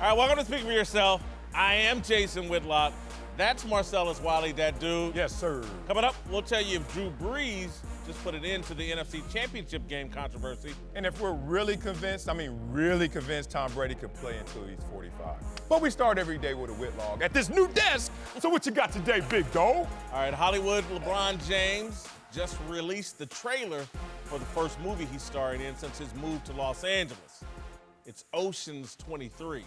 All right, welcome to Speak for Yourself. I am Jason Whitlock. That's Marcellus Wiley, that dude. Yes, sir. Coming up, we'll tell you if Drew Brees just put an end to the NFC Championship game controversy. And if we're really convinced, really convinced Tom Brady could play until he's 45. But we start every day with a Whitlock at this new desk. So what you got today, big dog? All right, Hollywood LeBron James just released the trailer for the first movie he's starring in since his move to Los Angeles. It's Ocean's 23.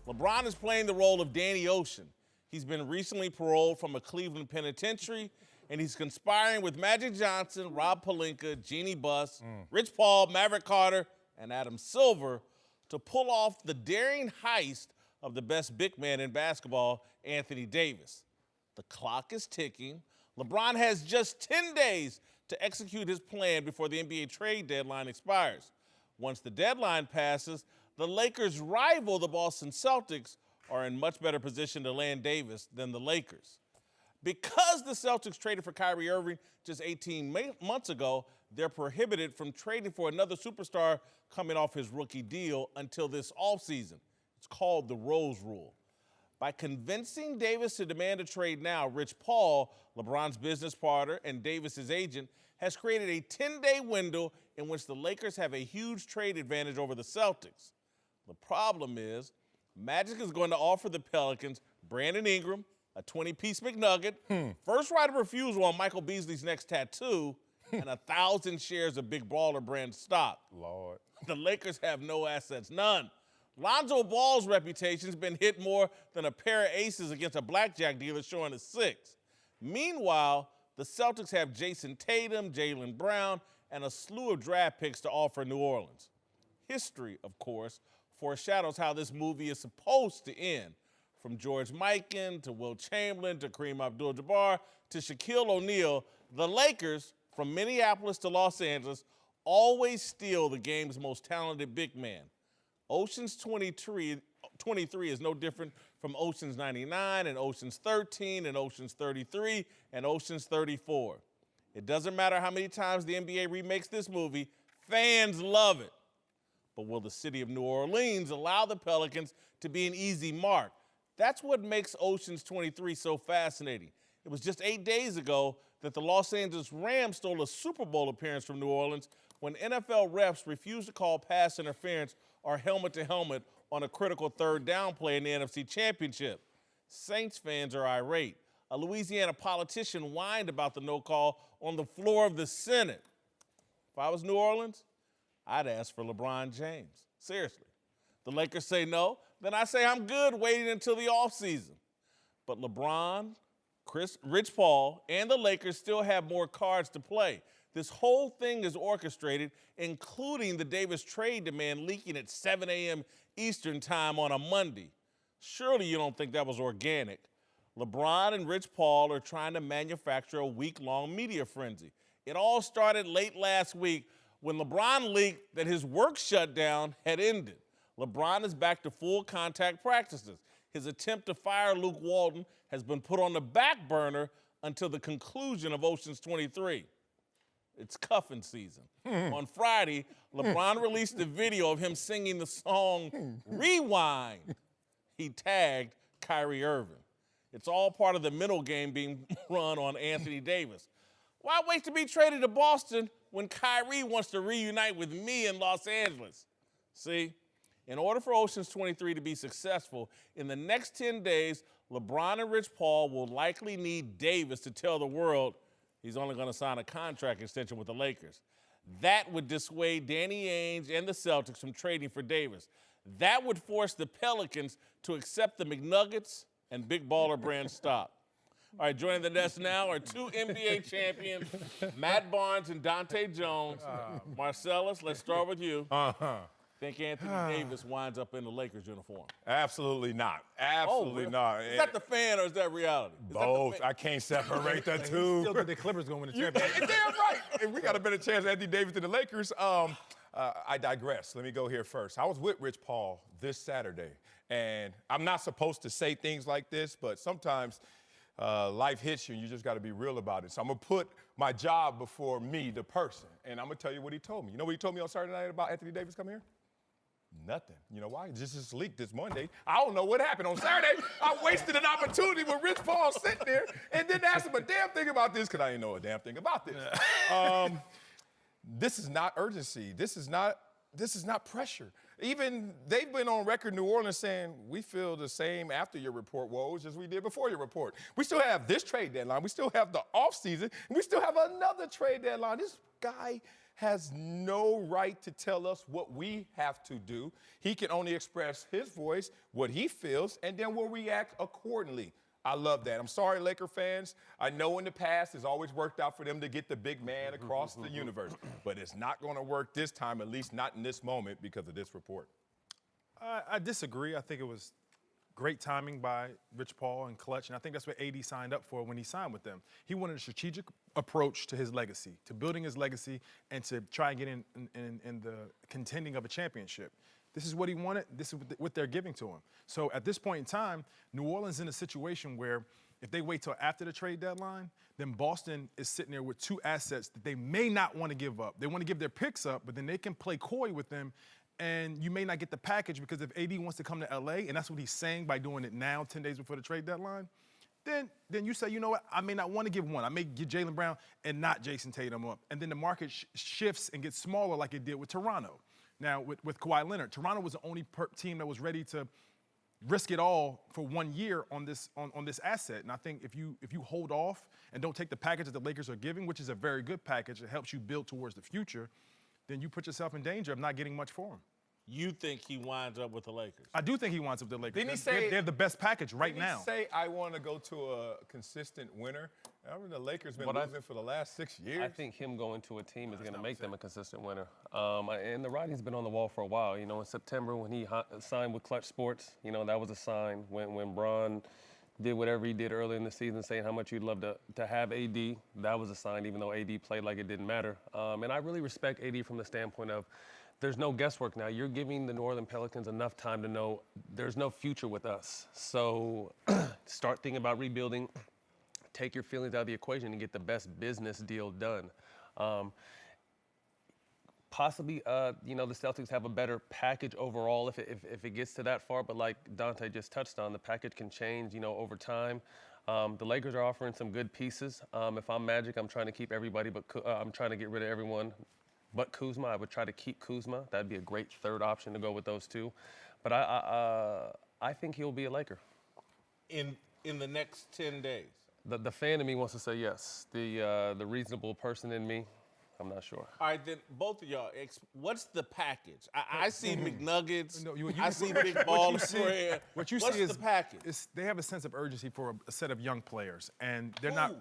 LeBron is playing the role of Danny Ocean. He's been recently paroled from a Cleveland penitentiary, and he's conspiring with Magic Johnson, Rob Pelinka, Jeannie Buss, Rich Paul, Maverick Carter, and Adam Silver to pull off the daring heist of the best big man in basketball, Anthony Davis. The clock is ticking. LeBron has just 10 days to execute his plan before the NBA trade deadline expires. Once the deadline passes, the Lakers' rival, the Boston Celtics, are in much better position to land Davis than the Lakers. Because the Celtics traded for Kyrie Irving just 18 months ago, they're prohibited from trading for another superstar coming off his rookie deal until this offseason. It's called the Rose Rule. By convincing Davis to demand a trade now, Rich Paul, LeBron's business partner and Davis's agent, has created a 10-day window in which the Lakers have a huge trade advantage over the Celtics. The problem is, Magic is going to offer the Pelicans Brandon Ingram, a 20-piece McNugget, first right of refusal on Michael Beasley's next tattoo, and 1,000 shares of Big Baller brand stock. Lord. The Lakers have no assets, none. Lonzo Ball's reputation's been hit more than a pair of aces against a blackjack dealer showing a 6. Meanwhile, the Celtics have Jason Tatum, Jaylen Brown, and a slew of draft picks to offer New Orleans. History, of course, foreshadows how this movie is supposed to end. From George Mikan to Will Chamberlain to Kareem Abdul-Jabbar to Shaquille O'Neal, the Lakers, from Minneapolis to Los Angeles, always steal the game's most talented big man. Ocean's 23 is no different from Ocean's 99 and Ocean's 13 and Ocean's 33 and Ocean's 34. It doesn't matter how many times the NBA remakes this movie, fans love it. But will the city of New Orleans allow the Pelicans to be an easy mark? That's what makes Ocean's 23 so fascinating. It was just 8 days ago that the Los Angeles Rams stole a Super Bowl appearance from New Orleans when NFL refs refused to call pass interference or helmet-to-helmet on a critical third down play in the NFC Championship. Saints fans are irate. A Louisiana politician whined about the no call on the floor of the Senate. If I was New Orleans, I'd ask for LeBron James. Seriously. The Lakers say no, then I say I'm good waiting until the offseason. But LeBron, Rich Paul, and the Lakers still have more cards to play. This whole thing is orchestrated, including the Davis trade demand leaking at 7 a.m. Eastern time on a Monday. Surely you don't think that was organic. LeBron and Rich Paul are trying to manufacture a week-long media frenzy. It all started late last week when LeBron leaked that his work shutdown had ended. LeBron is back to full contact practices. His attempt to fire Luke Walton has been put on the back burner until the conclusion of Ocean's 23. It's cuffing season. On Friday, LeBron released a video of him singing the song Rewind. He tagged Kyrie Irving. It's all part of the mental game being run on Anthony Davis. Why wait to be traded to Boston when Kyrie wants to reunite with me in Los Angeles? See, in order for Ocean's 23 to be successful, in the next 10 days, LeBron and Rich Paul will likely need Davis to tell the world he's only going to sign a contract extension with the Lakers. That would dissuade Danny Ainge and the Celtics from trading for Davis. That would force the Pelicans to accept the McNuggets and Big Baller brand stock. All right, joining the desk now are two NBA champions, Matt Barnes and Dante Jones. Marcellus, let's start with you. Think Anthony Davis winds up in the Lakers uniform? Absolutely not. Absolutely not. Is that the fan or is that reality? Both. I can't separate the two. Still think the Clippers going to win the championship. Damn right. And we got a better chance of Anthony Davis than the Lakers. I digress. Let me go here first. I was with Rich Paul this Saturday, and I'm not supposed to say things like this, but sometimes life hits you and you just got to be real about it. So I'm going to put my job before me, the person, and I'm going to tell you what he told me. You know what he told me on Saturday night about Anthony Davis coming here? Nothing. You know why? Just leaked this Monday. I don't know what happened on Saturday. I wasted an opportunity with Rich Paul sitting there and didn't ask him a damn thing about this because I didn't know a damn thing about this. This is not urgency. This is not pressure. Even they've been on record, New Orleans, saying we feel the same after your report, Woj, as we did before your report. We still have this trade deadline. We still have the offseason. And we still have another trade deadline. This guy has no right to tell us what we have to do. He can only express his voice, what he feels, and then we'll react accordingly. I love that. I'm sorry, Laker fans. I know in the past it's always worked out for them to get the big man across the universe, but it's not going to work this time, at least not in this moment because of this report. I disagree. I think it was great timing by Rich Paul and Clutch, and I think that's what AD signed up for when he signed with them. He wanted a strategic approach to his legacy, to building his legacy, and to try and get in the contending of a championship. This is what he wanted. This is what they're giving to him. So at this point in time, New Orleans is in a situation where if they wait till after the trade deadline, then Boston is sitting there with two assets that they may not want to give up. They want to give their picks up, but then they can play coy with them, and you may not get the package because if AD wants to come to LA, and that's what he's saying by doing it now, 10 days before the trade deadline, then you say, you know what, I may not want to give one. I may get Jaylen Brown and not Jason Tatum up. And then the market shifts and gets smaller like it did with Toronto. Now, with Kawhi Leonard, Toronto was the only team that was ready to risk it all for 1 year on this asset. And I think if you hold off and don't take the package that the Lakers are giving, which is a very good package that helps you build towards the future, then you put yourself in danger of not getting much for him. You think he winds up with the Lakers? I do think he winds up with the Lakers. Didn't he say they have the best package right now? Didn't he say, I want to go to a consistent winner? I mean, the Lakers been losing for the last 6 years. I think him going to a team is going to make them a consistent winner. And the writing's been on the wall for a while. You know, in September when he signed with Clutch Sports, you know, that was a sign. When Bron did whatever he did early in the season, saying how much you'd love to have AD, that was a sign, even though AD played like it didn't matter. And I really respect AD from the standpoint of there's no guesswork now. You're giving the New Orleans Pelicans enough time to know there's no future with us. So start thinking about rebuilding. Take your feelings out of the equation and get the best business deal done. Possibly, you know, the Celtics have a better package overall if it gets to that far. But like Dante just touched on, the package can change, you know, over time. The Lakers are offering some good pieces. If I'm Magic, I'm trying to keep everybody, but I'm trying to get rid of everyone but Kuzma. I would try to keep Kuzma. That'd be a great third option to go with those two. But I think he'll be a Laker. In the next 10 days? The fan in me wants to say yes. The reasonable person in me, I'm not sure. All right, then both of y'all, what's the package? I see McNuggets. I see big ball spread. What you What's see is the package? they have a sense of urgency for a set of young players, and they're not.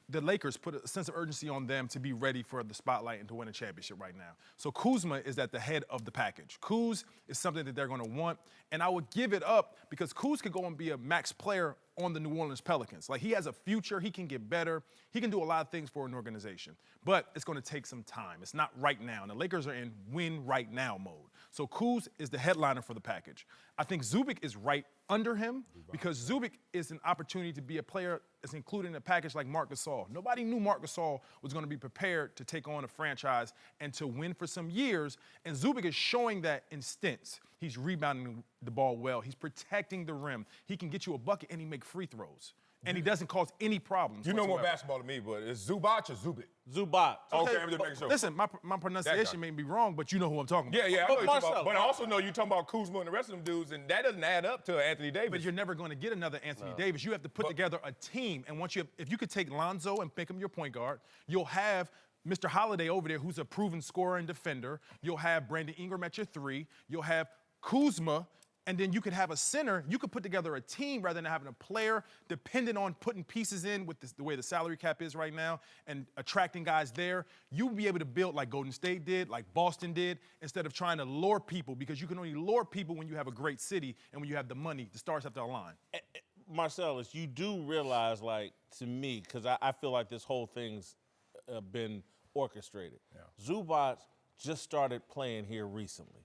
The Lakers put a sense of urgency on them to be ready for the spotlight and to win a championship right now. So Kuzma is at the head of the package. Kuz is something that they're going to want, and I would give it up because Kuz could go and be a max player on the New Orleans Pelicans. Like, he has a future. He can get better. He can do a lot of things for an organization, but it's going to take some time. It's not right now, and the Lakers are in win right now mode. So Kuz is the headliner for the package. I think Zubik is right under him because Zubik is an opportunity to be a player that's included in a package like Marc Gasol. Nobody knew Marc Gasol was going to be prepared to take on a franchise and to win for some years, and Zubik is showing that in stints. He's rebounding the ball well. He's protecting the rim. He can get you a bucket, and he make free throws. And he doesn't cause any problems. You know more basketball than me, but it's Zubac or Zubik? Zubac. Okay, I'm just making sure. Listen, my pronunciation may be wrong, but you know who I'm talking about. Yeah, I know But you're talking Marcel, about. But I also know you're talking about Kuzma and the rest of them dudes, and that doesn't add up to Anthony Davis. But you're never going to get another Anthony Davis. You have to put together a team. And if you could take Lonzo and make him your point guard, you'll have Mr. Holiday over there, who's a proven scorer and defender. You'll have Brandon Ingram at your 3. You'll have Kuzma. And then you could have a center. You could put together a team rather than having a player dependent on putting pieces in with the way the salary cap is right now and attracting guys there. You'll be able to build like Golden State did, like Boston did, instead of trying to lure people, because you can only lure people when you have a great city and when you have the money. The stars have to align. Marcellus, you do realize, like, to me, because I feel like this whole thing's been orchestrated. Yeah. Zubac just started playing here recently.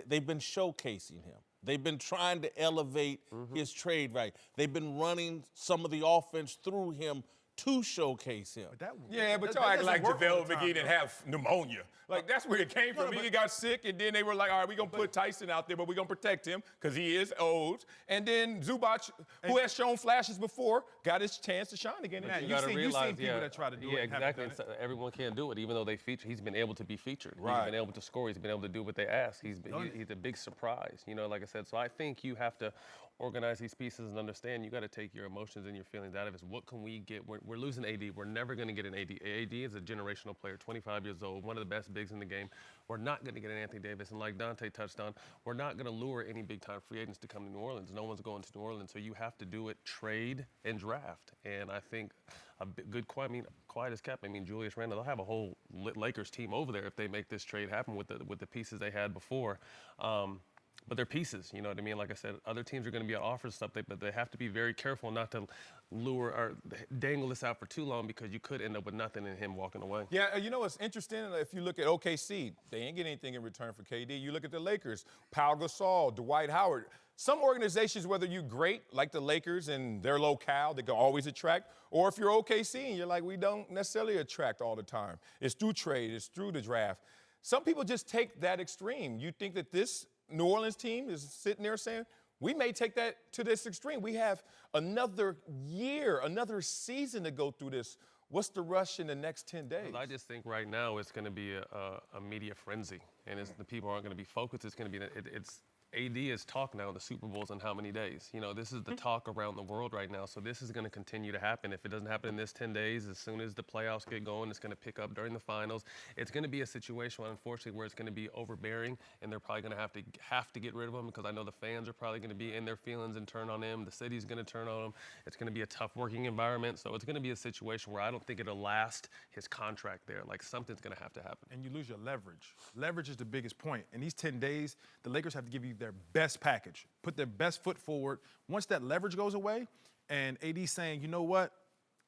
They've been showcasing him. They've been trying to elevate his trade value. They've been running some of the offense through him to showcase him. Yeah, but y'all act like JaVale McGee didn't have pneumonia. Like, that's where it came from. He got sick, and then they were like, all right, we're going to put Tyson out there, but we're going to protect him because he is old. And then Zubac, who has shown flashes before, got his chance to shine again. You You've seen realize, people that try to do it. Yeah, and haven't exactly. done it. Everyone can't do it, even though they feature. He's been able to be featured. Right. He's been able to score. He's been able to do what they ask. He's a big surprise. Like I said. So I think you have to organize these pieces and understand you got to take your emotions and your feelings out of it. What can we get? We're losing AD. We're never going to get an AD. AD is a generational player, 25 years old, one of the best bigs in the game. We're not going to get an Anthony Davis. And like Dante touched on, we're not going to lure any big-time free agents to come to New Orleans. No one's going to New Orleans. So you have to do it, trade, and draft. And I think a good, quiet as kept. Julius Randle, they'll have a whole Lakers team over there if they make this trade happen with the pieces they had before. But they're pieces, you know what I mean? Like I said, other teams are going to be offering stuff, but they have to be very careful not to lure or dangle this out for too long because you could end up with nothing and him walking away. Yeah, what's interesting, if you look at OKC, they ain't get anything in return for KD. You look at the Lakers, Pau Gasol, Dwight Howard. Some organizations, whether you're great, like the Lakers and their locale, they can always attract, or if you're OKC and you're like, we don't necessarily attract all the time. It's through trade, it's through the draft. Some people just take that extreme. You think that this New Orleans team is sitting there saying, we may take that to this extreme. We have another year, another season to go through this. What's the rush in the next 10 days? I just think right now it's going to be a media frenzy, and the people aren't going to be focused. It's going to be it's AD is talk now. The Super Bowl's in how many days? This is the talk around the world right now. So this is going to continue to happen. If it doesn't happen in this 10 days, as soon as the playoffs get going, it's going to pick up during the finals. It's going to be a situation, unfortunately, where it's going to be overbearing, and they're probably going to have to get rid of him because I know the fans are probably going to be in their feelings and turn on him. The city's going to turn on him. It's going to be a tough working environment. So it's going to be a situation where I don't think it'll last his contract there. Like, something's going to have to happen. And you lose your leverage. Leverage is the biggest point. In these 10 days, the Lakers have to give you their best package, put their best foot forward. Once that leverage goes away, and AD's saying, you know what,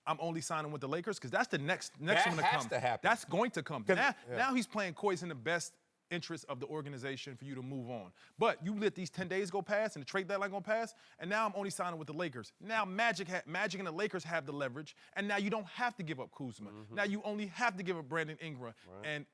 I'm only signing with the Lakers, because that's the next one to come. That has to happen. That's going to come. Now he's playing coy in the best interest of the organization for you to move on. But you let these 10 days go past and the trade deadline go past, and now I'm only signing with the Lakers. Now Magic and the Lakers have the leverage, and now you don't have to give up Kuzma. Now you only have to give up Brandon Ingram and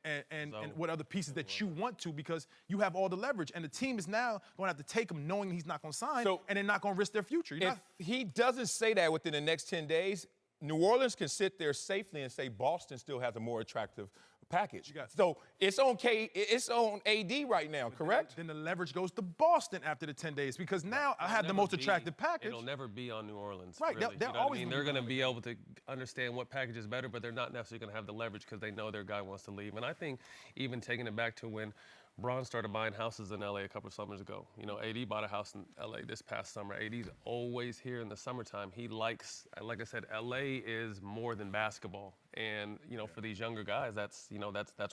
what other pieces that you want to, because you have all the leverage. And the team is now going to have to take him knowing he's not going to sign, and they're not going to risk their future. If he doesn't say that within the next 10 days, New Orleans can sit there safely and say Boston still has a more attractive package. So it's on AD right now, correct? Then the leverage goes to Boston after the 10 days, because now I have the most attractive package. It'll never be on New Orleans. Right, really. they're always They're going to be able to understand what package is better, but they're not necessarily going to have the leverage because they know their guy wants to leave. And I think even taking it back to when Bron started buying houses in LA a couple of summers ago. AD bought a house in LA this past summer. AD's always here in the summertime. He likes, like I said, LA is more than basketball. And, for these younger guys, that's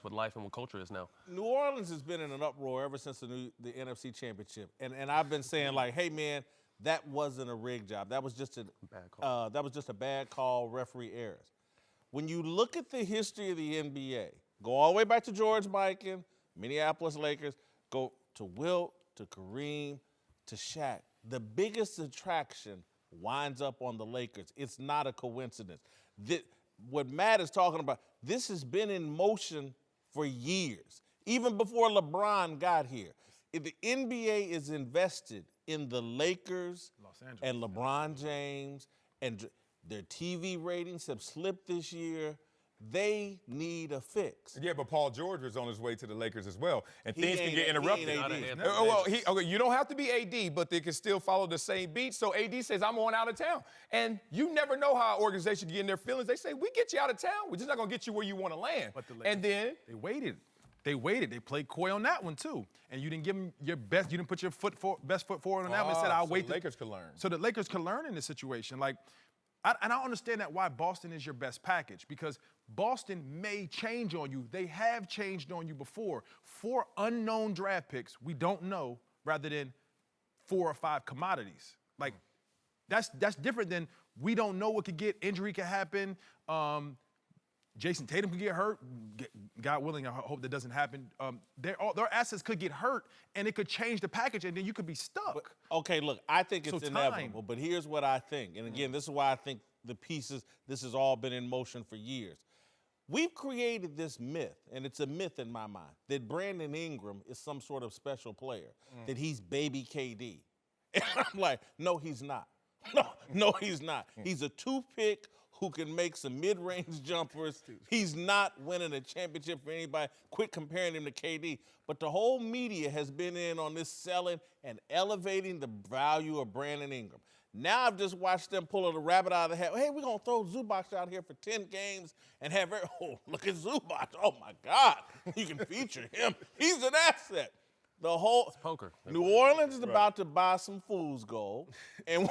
what life and what culture is now. New Orleans has been in an uproar ever since the NFC Championship. And I've been saying, like, hey, man, that wasn't a rig job. That was just a bad call. That was just a bad call, referee errors. When you look at the history of the NBA, go all the way back to George Mikan, Minneapolis Lakers, go to Wilt, to Kareem, to Shaq. The biggest attraction winds up on the Lakers. It's not a coincidence. What Matt is talking about, this has been in motion for years, even before LeBron got here. If the NBA is invested in the Lakers and LeBron James, and their TV ratings have slipped this year, they need a fix. Yeah, but Paul George was on his way to the Lakers as well, and things can get interrupted. You don't have to be AD, but they can still follow the same beat. So AD says, I'm on out of town. And you never know how an organization get in their feelings. They say, we get you out of town. We're just not going to get you where you want to land. But the Lakers, and then they waited. They played coy on that one, too. And you didn't give them your best. You didn't put your best foot forward on that one and said, I'll wait. The Lakers could learn. So the Lakers could learn in this situation. And I understand that why Boston is your best package, because Boston may change on you. They have changed on you before. 4 unknown draft picks we don't know, rather than 4 or 5 commodities. That's different than we don't know what could get. Injury could happen. Jason Tatum could get hurt. God willing, I hope that doesn't happen. Their assets could get hurt, and it could change the package, and then you could be stuck. Okay, look, I think it's So inevitable, time. but here's what I think. And again, this is why I think this has all been in motion for years. We've created this myth, and it's a myth in my mind, that Brandon Ingram is some sort of special player, that he's baby KD. And I'm like, no, he's not. No, he's not. He's a toothpick who can make some mid-range jumpers. He's not winning a championship for anybody. Quit comparing him to KD. But the whole media has been in on this selling and elevating the value of Brandon Ingram. Now I've just watched them pull the rabbit out of the hat. Hey, we're going to throw Zubac out here for 10 games and have oh, look at Zubac. Oh, my God. You can feature him. He's an asset. The whole poker. New Orleans is about to buy some fool's gold, and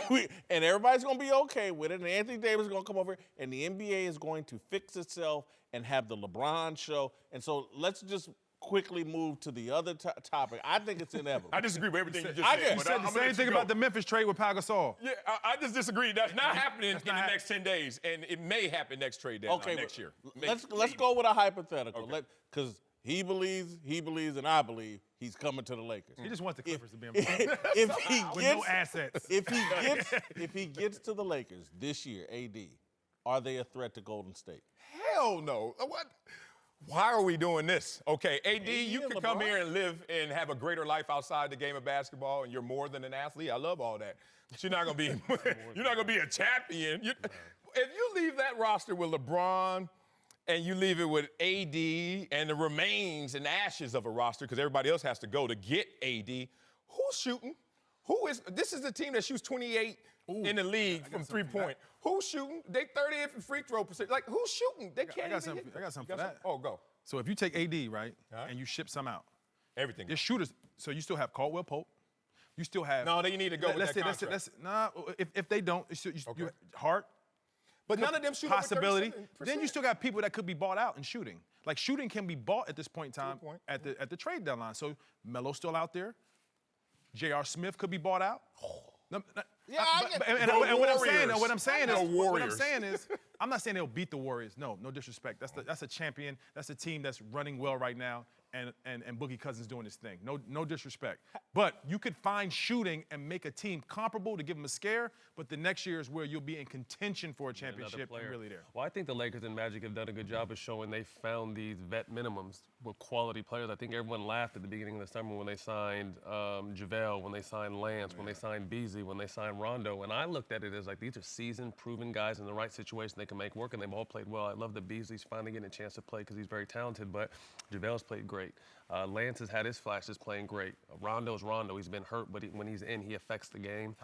everybody's going to be okay with it, and Anthony Davis is going to come over, and the NBA is going to fix itself and have the LeBron show. And so let's just quickly move to the other topic. I think it's inevitable. I disagree with everything you just said. You said the same thing about the Memphis trade with Pau Gasol. Yeah, I just disagree. That's not happening in the next 10 days, and it may happen next trade deadline next year. Let's go with a hypothetical. Because he believes, and I believe he's coming to the Lakers. He just wants the Clippers to be If he gets with no assets. If he gets to the Lakers this year, AD, are they a threat to Golden State? Hell no. What? Why are we doing this? Okay, AD, you can come LeBron. here and live and have a greater life outside the game of basketball, and you're more than an athlete. I love all that. But you're not gonna be a champion. If you leave that roster with LeBron and you leave it with AD and the remains and ashes of a roster, because everybody else has to go to get AD, who's shooting? This is the team that shoots 28 in the league from three-point. Who's shooting? They 30th in free throw percent. Like, who's shooting? They can't even hit. I got something for that. Oh, go. So if you take AD, right, and you ship some out, Everything. your shooters, so you still have Caldwell Pope. You still have. No, you need to go with that contract. If they don't, you Hart. But none of them shoot Possibility. over 37%. Then you still got people that could be bought out in shooting. Like shooting can be bought at this point in time at the trade deadline. So Melo's still out there. J.R. Smith could be bought out. What I'm saying is, I'm not saying they'll beat the Warriors. No disrespect. That's a champion. That's a team that's running well right now, and Boogie Cousins doing his thing. No disrespect. But you could find shooting and make a team comparable to give them a scare. But the next year is where you'll be in contention for a championship and really there. Well, I think the Lakers and Magic have done a good job of showing they found these vet minimums with quality players. I think everyone laughed at the beginning of the summer when they signed JaVale, when they signed Lance, when they signed Beasley, when they signed Rondo. And I looked at it as like these are seasoned, proven guys in the right situation they can make work, and they've all played well. I love that Beasley's finally getting a chance to play because he's very talented, but JaVale's played great. Lance has had his flashes playing great. Rondo's Rondo. He's been hurt, but when he's in, he affects the game.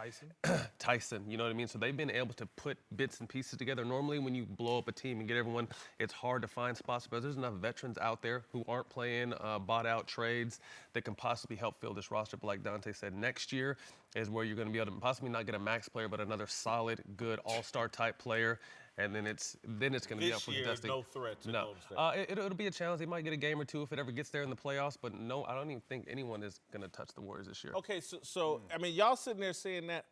Tyson, you know what I mean? So they've been able to put bits and pieces together. Normally when you blow up a team and get everyone, it's hard to find spots, but there's enough veterans out there who aren't playing bought out trades that can possibly help fill this roster. But like Dante said, next year is where you're going to be able to possibly not get a max player, but another solid, good all-star type player. And then it's going to be up for contesting. No threat to Golden State. It'll be a challenge. They might get a game or two if it ever gets there in the playoffs. But no, I don't even think anyone is going to touch the Warriors this year. Okay, so I mean, y'all sitting there saying that,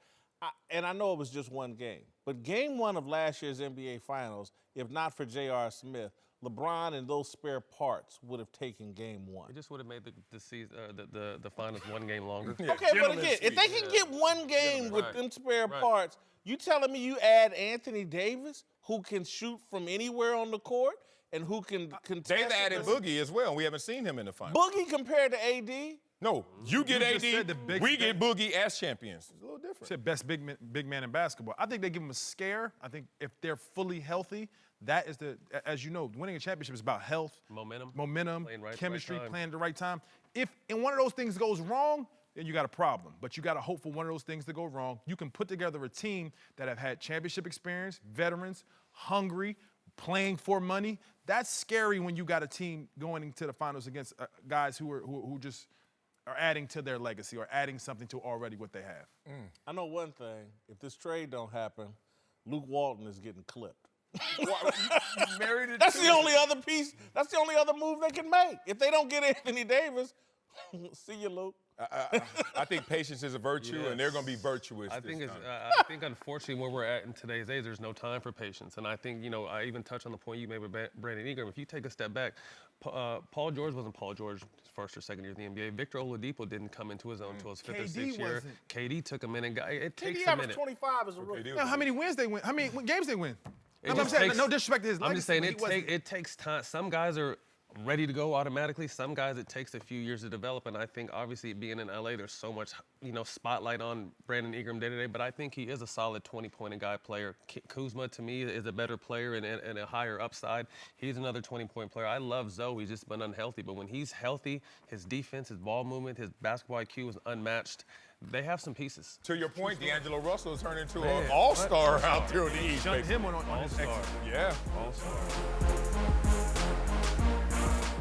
and I know it was just one game, but game one of last year's NBA Finals, if not for J.R. Smith, LeBron and those spare parts would have taken game one. It just would have made the season, the finals one game longer. Okay, but again, if they can get one game with them spare parts, you telling me you add Anthony Davis, who can shoot from anywhere on the court and who can contest? They've added Boogie as well. We haven't seen him in the finals. Boogie compared to AD? No, you get just said AD, we get Boogie as champions. It's a little different. Said best big man in basketball. I think they give him a scare. I think if they're fully healthy, that is as you know, winning a championship is about health, momentum, chemistry, playing at the right time. If one of those things goes wrong, then you got a problem. But you got to hope for one of those things to go wrong. You can put together a team that have had championship experience, veterans, hungry, playing for money. That's scary when you got a team going into the finals against guys who just are adding to their legacy or adding something to already what they have. I know one thing. If this trade don't happen, Luke Walton is getting clipped. That's the only other piece. That's the only other move they can make. If they don't get Anthony Davis, see you, Luke. I think patience is a virtue, and they're going to be virtuous. I think unfortunately where we're at in today's age, there's no time for patience. And I think, I even touched on the point you made with Brandon Ingram. If you take a step back, Paul George wasn't Paul George his first or second year in the NBA. Victor Oladipo didn't come into his own until his fifth or sixth year. KD took a minute. It takes a minute. 25 as a rookie. How many wins they win? How many games they win? No disrespect to his legacy. I'm just saying it takes time. Some guys are ready to go automatically. Some guys it takes a few years to develop, and I think obviously being in LA, there's so much spotlight on Brandon Ingram day to day. But I think he is a solid 20-point-a-guy player. Kuzma to me is a better player and a higher upside. He's another 20-point player. I love Zoe. He's just been unhealthy, but when he's healthy, his defense, his ball movement, his basketball IQ is unmatched. They have some pieces. To your point, D'Angelo Russell has turned into an all-star out there in the East. Jumped him on his All-star. Yeah. All-star.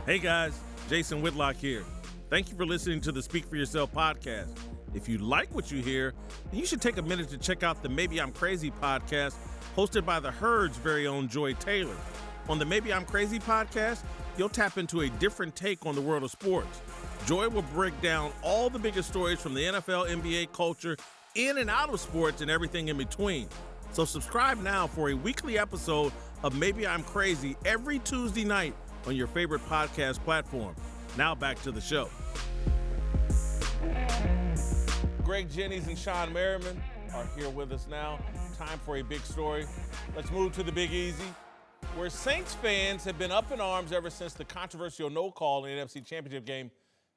Hey guys, Jason Whitlock here. Thank you for listening to the Speak for Yourself podcast. If you like what you hear, then you should take a minute to check out the Maybe I'm Crazy podcast hosted by the Herd's very own Joy Taylor. On the Maybe I'm Crazy podcast, you'll tap into a different take on the world of sports. Joy will break down all the biggest stories from the NFL, NBA culture, in and out of sports, and everything in between. So subscribe now for a weekly episode of Maybe I'm Crazy every Tuesday night on your favorite podcast platform. Now back to the show. Greg Jennings and Sean Merriman are here with us now. Time for a big story. Let's move to the Big Easy, where Saints fans have been up in arms ever since the controversial no call in the NFC Championship game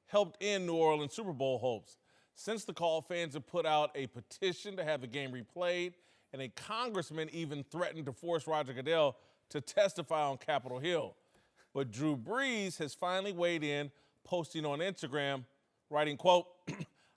helped end New Orleans Super Bowl hopes. Since the call, fans have put out a petition to have the game replayed, and a congressman even threatened to force Roger Goodell to testify on Capitol Hill. But Drew Brees has finally weighed in, posting on Instagram, writing, quote,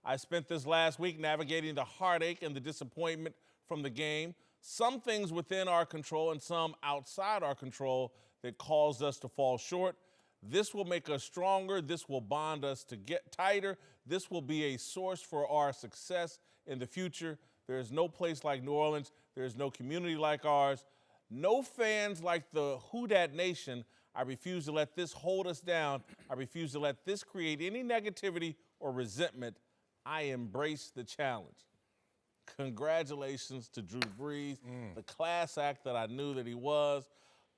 I spent this last week navigating the heartache and the disappointment from the game, some things within our control and some outside our control that caused us to fall short. This will make us stronger. This will bond us to get tighter. This will be a source for our success in the future. There is no place like New Orleans. There is no community like ours. No fans like the Who Dat Nation. I refuse to let this hold us down. I refuse to let this create any negativity or resentment. I embrace the challenge. Congratulations to Drew Brees, the class act that I knew that he was.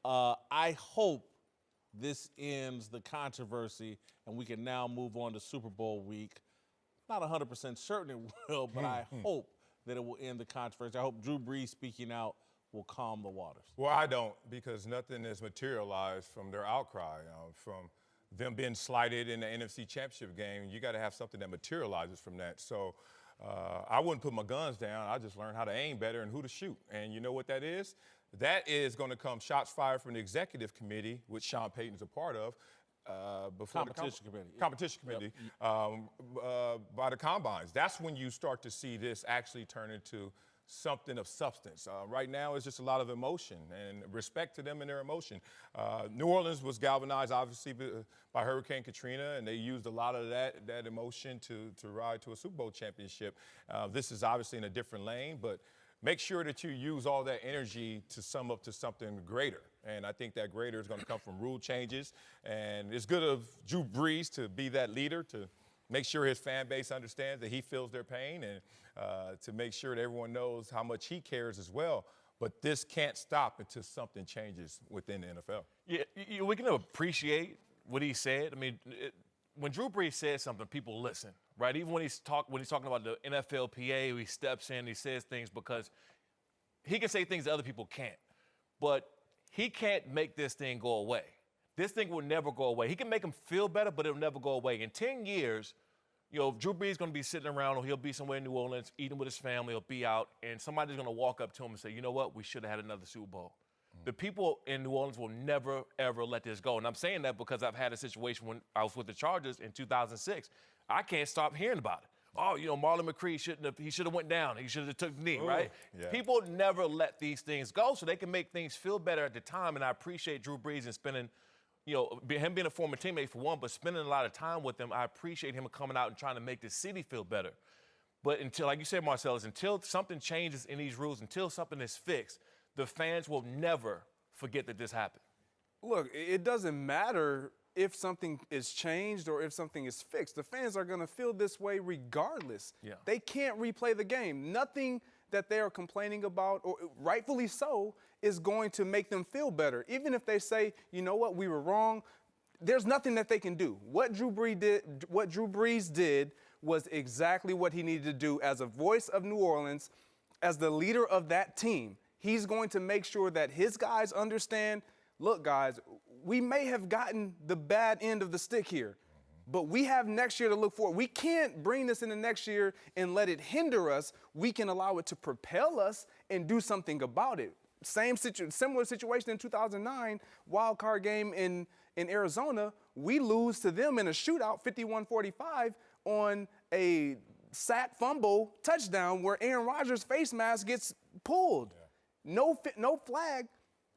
I hope this ends the controversy and we can now move on to Super Bowl week. Not 100% certain it will, but I hope that it will end the controversy. I hope Drew Brees speaking out will calm the waters. Well, I don't, because nothing has materialized from their outcry, from them being slighted in the NFC Championship game. You got to have something that materializes from that. So I wouldn't put my guns down. I just learned how to aim better and who to shoot. And you know what that is? That is going to come shots fired from the executive committee, which Sean Payton's a part of, before Competition committee. Competition committee, by the combines. That's when you start to see this actually turn into something of substance. Right now, it's just a lot of emotion and respect to them and their emotion. New Orleans was galvanized, obviously, by Hurricane Katrina, and they used a lot of that emotion to ride to a Super Bowl championship. This is obviously in a different lane, but make sure that you use all that energy to sum up to something greater. And I think that greater is going to come from rule changes. And it's good of Drew Brees to be that leader, to make sure his fan base understands that he feels their pain, and to make sure that everyone knows how much he cares as well. But this can't stop until something changes within the NFL. Yeah, we can appreciate what he said. I mean, when Drew Brees says something, people listen, right? Even when he's talking about the NFLPA, he steps in, he says things because he can say things that other people can't. But he can't make this thing go away. This thing will never go away. He can make him feel better, but it'll never go away. In 10 years, Drew Brees is going to be sitting around, or he'll be somewhere in New Orleans, eating with his family, he'll be out, and somebody's going to walk up to him and say, you know what, we should have had another Super Bowl. The people in New Orleans will never, ever let this go. And I'm saying that because I've had a situation when I was with the Chargers in 2006. I can't stop hearing about it. Oh, Marlon McCree should have went down. He should have took the knee, right? Yeah. People never let these things go so they can make things feel better at the time. And I appreciate Drew Brees and spending, him being a former teammate for one, but spending a lot of time with him. I appreciate him coming out and trying to make the city feel better. But until, like you said, Marcellus, until something changes in these rules, until something is fixed, the fans will never forget that this happened. Look, it doesn't matter if something is changed or if something is fixed. The fans are going to feel this way regardless. Yeah. They can't replay the game. Nothing that they are complaining about, or rightfully so, is going to make them feel better. Even if they say, you know what, we were wrong, there's nothing that they can do. What Drew Brees did was exactly what he needed to do as a voice of New Orleans, as the leader of that team. He's going to make sure that his guys understand, look, guys, we may have gotten the bad end of the stick here, but we have next year to look forward. We can't bring this into next year and let it hinder us. We can allow it to propel us and do something about it. Similar situation in 2009, wild card game in Arizona. We lose to them in a shootout, 51-45, on a sack fumble touchdown where Aaron Rodgers' face mask gets pulled. No flag,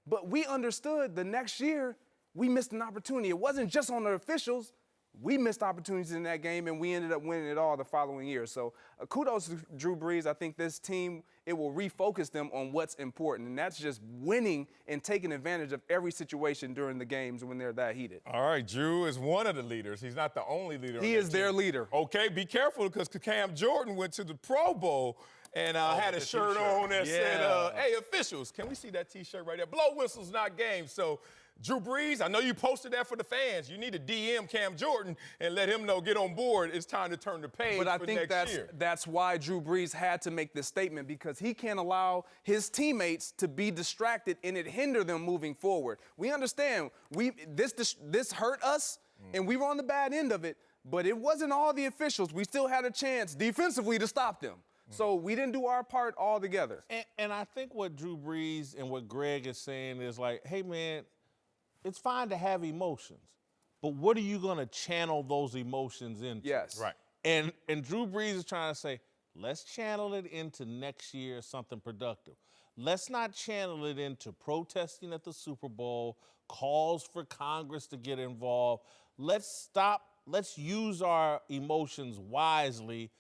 but we understood the next year we missed an opportunity. It wasn't just on the officials. We missed opportunities in that game, and we ended up winning it all the following year. So kudos to Drew Brees. I think this team, it will refocus them on what's important, and that's just winning and taking advantage of every situation during the games when they're that heated. All right, Drew is one of the leaders. He's not the only leader. He is their leader. Okay, be careful because Cam Jordan went to the Pro Bowl and had a shirt on that said, hey, officials, can we see that T-shirt right there? Blow whistles, not games. So, Drew Brees, I know you posted that for the fans. You need to DM Cam Jordan and let him know, get on board. It's time to turn the page But I for think next year. that's why Drew Brees had to make this statement, because he can't allow his teammates to be distracted and it hinder them moving forward. We understand this hurt us, and we were on the bad end of it, but it wasn't all the officials. We still had a chance defensively to stop them. So we didn't do our part altogether. And I think what Drew Brees and what Greg is saying is like, hey, man, it's fine to have emotions, but what are you going to channel those emotions into? Yes. Right. And Drew Brees is trying to say, let's channel it into next year, something productive. Let's not channel it into protesting at the Super Bowl, calls for Congress to get involved. Let's use our emotions wisely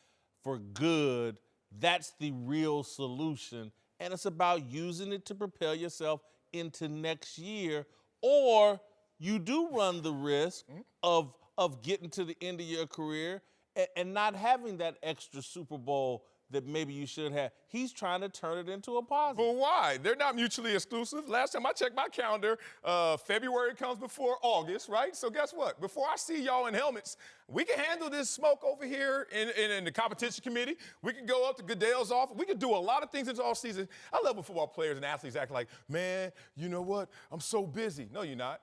for good. That's the real solution. And it's about using it to propel yourself into next year, or you do run the risk of getting to the end of your career and not having that extra Super Bowl that maybe you should have. He's trying to turn it into a positive. But why? They're not mutually exclusive. Last time I checked my calendar, February comes before August, right? So guess what? Before I see y'all in helmets, we can handle this smoke over here in the competition committee. We can go up to Goodell's office. We can do a lot of things in the offseason. I love when football players and athletes act like, man, you know what? I'm so busy. No, you're not.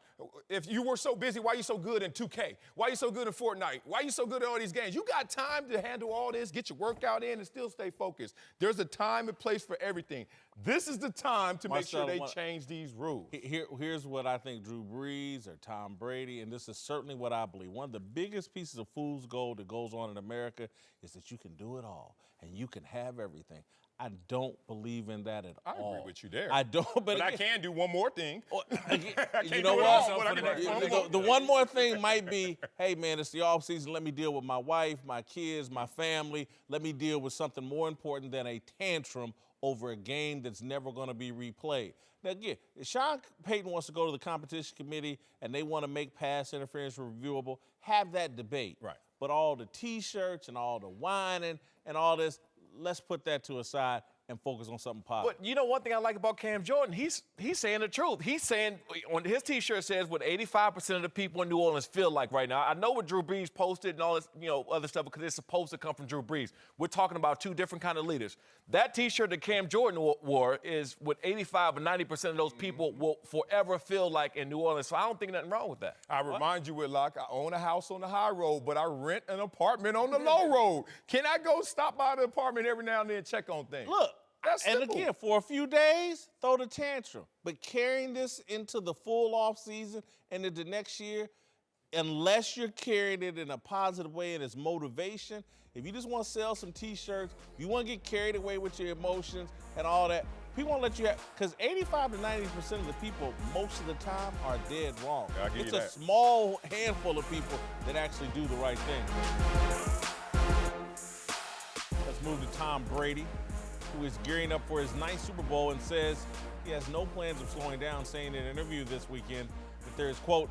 If you were so busy, why are you so good in 2K? Why are you so good in Fortnite? Why are you so good at all these games? You got time to handle all this, get your workout in, and still stay focused. There's a time and place for everything. This is the time to make sure they change these rules. Here's what I think Drew Brees or Tom Brady, and this is certainly what I believe. One of the biggest pieces of fool's gold that goes on in America is that you can do it all and you can have everything. I don't believe in that at all. I agree with you there. I don't, but I can do one more thing. You know what? The one more thing might be, hey, man, it's the offseason. Let me deal with my wife, my kids, my family. Let me deal with something more important than a tantrum over a game that's never going to be replayed. Now, again, if Sean Payton wants to go to the competition committee and they want to make pass interference reviewable, have that debate. Right. But all the T-shirts and all the whining and all this, let's put that to a side and focus on something positive. But you know one thing I like about Cam Jordan, he's saying the truth. He's saying, on his T-shirt says what 85% of the people in New Orleans feel like right now. I know what Drew Brees posted and all this, other stuff because it's supposed to come from Drew Brees. We're talking about two different kind of leaders. That T-shirt that Cam Jordan wore is what 85 or 90% of those people will forever feel like in New Orleans. So I don't think nothing wrong with that. I remind you, Whitlock, I own a house on the high road, but I rent an apartment on the low road. Can I go stop by the apartment every now and then and check on things? Look, That's and simple. again, for a few days, throw the tantrum. But carrying this into the full off season and into next year, unless you're carrying it in a positive way and it's motivation, if you just want to sell some T-shirts, if you want to get carried away with your emotions and all that, people won't let you have, because 85 to 90% of the people most of the time are dead wrong. Yeah, I'll give it's you a that. small handful of people that actually do the right thing. Let's move to Tom Brady, who is gearing up for his 9th Super Bowl and says he has no plans of slowing down, saying in an interview this weekend that there is, quote,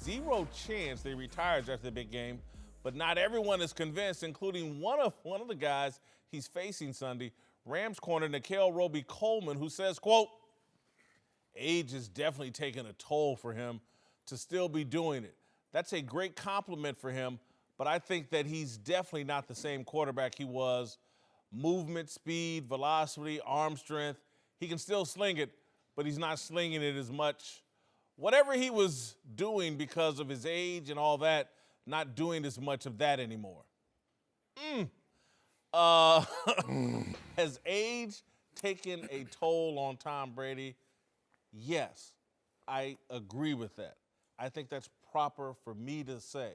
zero chance they retires after the big game, but not everyone is convinced, including one of the guys he's facing Sunday, Rams corner Nikhil Roby-Coleman, who says, quote, age is definitely taking a toll for him to still be doing it. That's a great compliment for him, but I think that he's definitely not the same quarterback he was. Movement, speed, velocity, arm strength. He can still sling it, but he's not slinging it as much. Whatever he was doing because of his age and all that, not doing as much of that anymore. Has age taken a toll on Tom Brady? Yes, I agree with that. I think that's proper for me to say.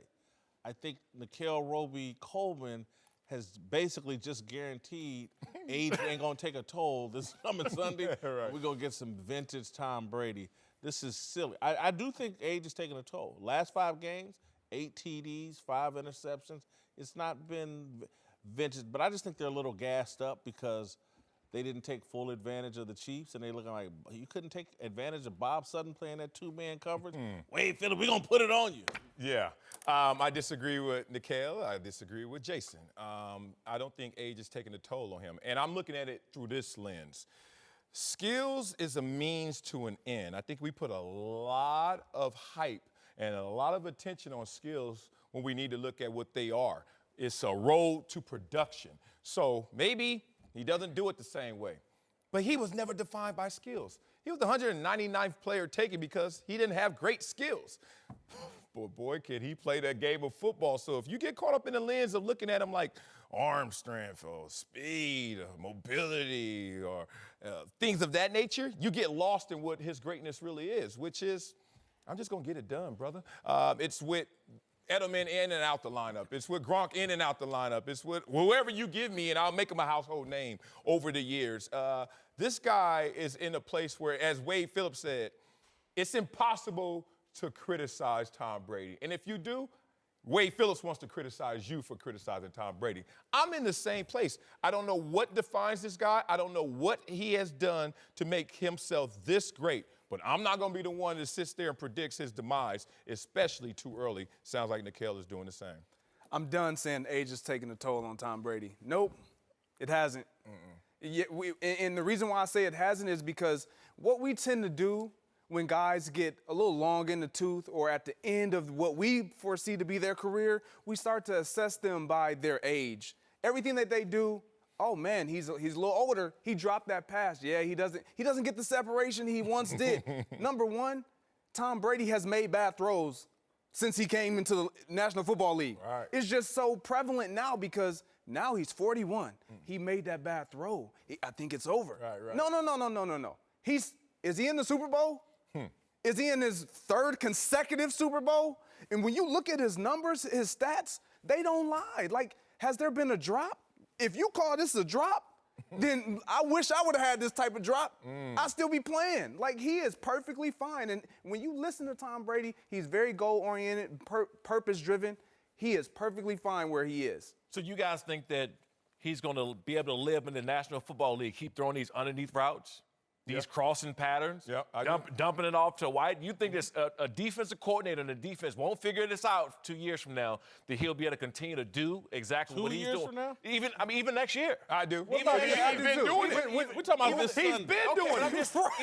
I think Nikhil Roby-Coleman has basically just guaranteed age ain't gonna take a toll this coming Sunday. Right. We're gonna get some vintage Tom Brady. This is silly. I do think age is taking a toll. Last 5 games, 8 TDs, 5 interceptions. It's not been vintage, but I just think they're a little gassed up because they didn't take full advantage of the Chiefs, and they looking like you couldn't take advantage of Bob Sutton playing that 2-man coverage. Wait, Phillip, we're gonna put it on you. Yeah, I disagree with Nikhil. I disagree with Jason. I don't think age is taking a toll on him, and I'm looking at it through this lens. Skills is a means to an end. I think we put a lot of hype and a lot of attention on skills when we need to look at what they are. It's a road to production. So maybe he doesn't do it the same way, but he was never defined by skills. He was the 199th player taken because he didn't have great skills. Boy, kid, he played a game of football. So if you get caught up in the lens of looking at him like arm strength or speed or mobility or things of that nature, you get lost in what his greatness really is, which is, I'm just going to get it done, brother. It's with Edelman in and out the lineup. It's with Gronk in and out the lineup. It's with whoever you give me, and I'll make him a household name over the years. This guy is in a place where, as Wade Phillips said, it's impossible to criticize Tom Brady. And if you do, Wade Phillips wants to criticize you for criticizing Tom Brady. I'm in the same place. I don't know what defines this guy. I don't know what he has done to make himself this great. But I'm not going to be the one that sits there and predicts his demise, especially too early. Sounds like Nikhil is doing the same. I'm done saying age is taking a toll on Tom Brady. Nope, it hasn't. And the reason why I say it hasn't is because what we tend to do when guys get a little long in the tooth or at the end of what we foresee to be their career, we start to assess them by their age. Everything that they do, oh man, he's a little older. He dropped that pass. Yeah, he doesn't get the separation he once did. Number one, Tom Brady has made bad throws since he came into the National Football League. Right. It's just so prevalent now because now he's 41. He made that bad throw. I think it's over. Right. No. Is he in the Super Bowl? Is he in his 3rd consecutive Super Bowl? And when you look at his numbers, his stats, they don't lie. Like, has there been a drop? If you call this a drop, then I wish I would have had this type of drop. I'd still be playing. Like, he is perfectly fine. And when you listen to Tom Brady, he's very goal-oriented, purpose-driven. He is perfectly fine where he is. So you guys think that he's going to be able to live in the National Football League, keep throwing these underneath routes? These crossing patterns, dumping it off to White. You think this a defensive coordinator and the defense won't figure this out 2 years from now, that he'll be able to continue to do exactly what he's doing? 2 years from now? Even next year. I do. He's been doing it. We're talking about this Sunday. He's been doing it.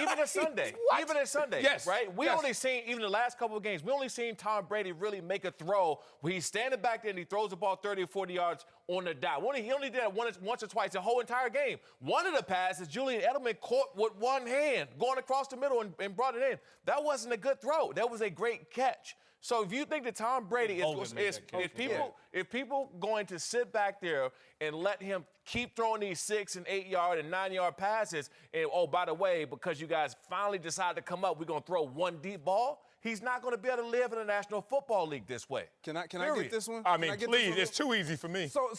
Even this Sunday. Even this Sunday. Yes. Right? We only seen, even the last couple of games, we only seen Tom Brady really make a throw where he's standing back there and he throws the ball 30 or 40 yards on the dot. He only did it once or twice the whole entire game. One of the passes, Julian Edelman caught with one hand, going across the middle and brought it in. That wasn't a good throw. That was a great catch. So if you think that Tom Brady if people going to sit back there and let him keep throwing these 6 and 8 yard and 9 yard passes, and oh, by the way, because you guys finally decided to come up, we're going to throw one deep ball, he's not going to be able to live in the National Football League this way. Can I get this one? I mean, please, it's too easy for me. So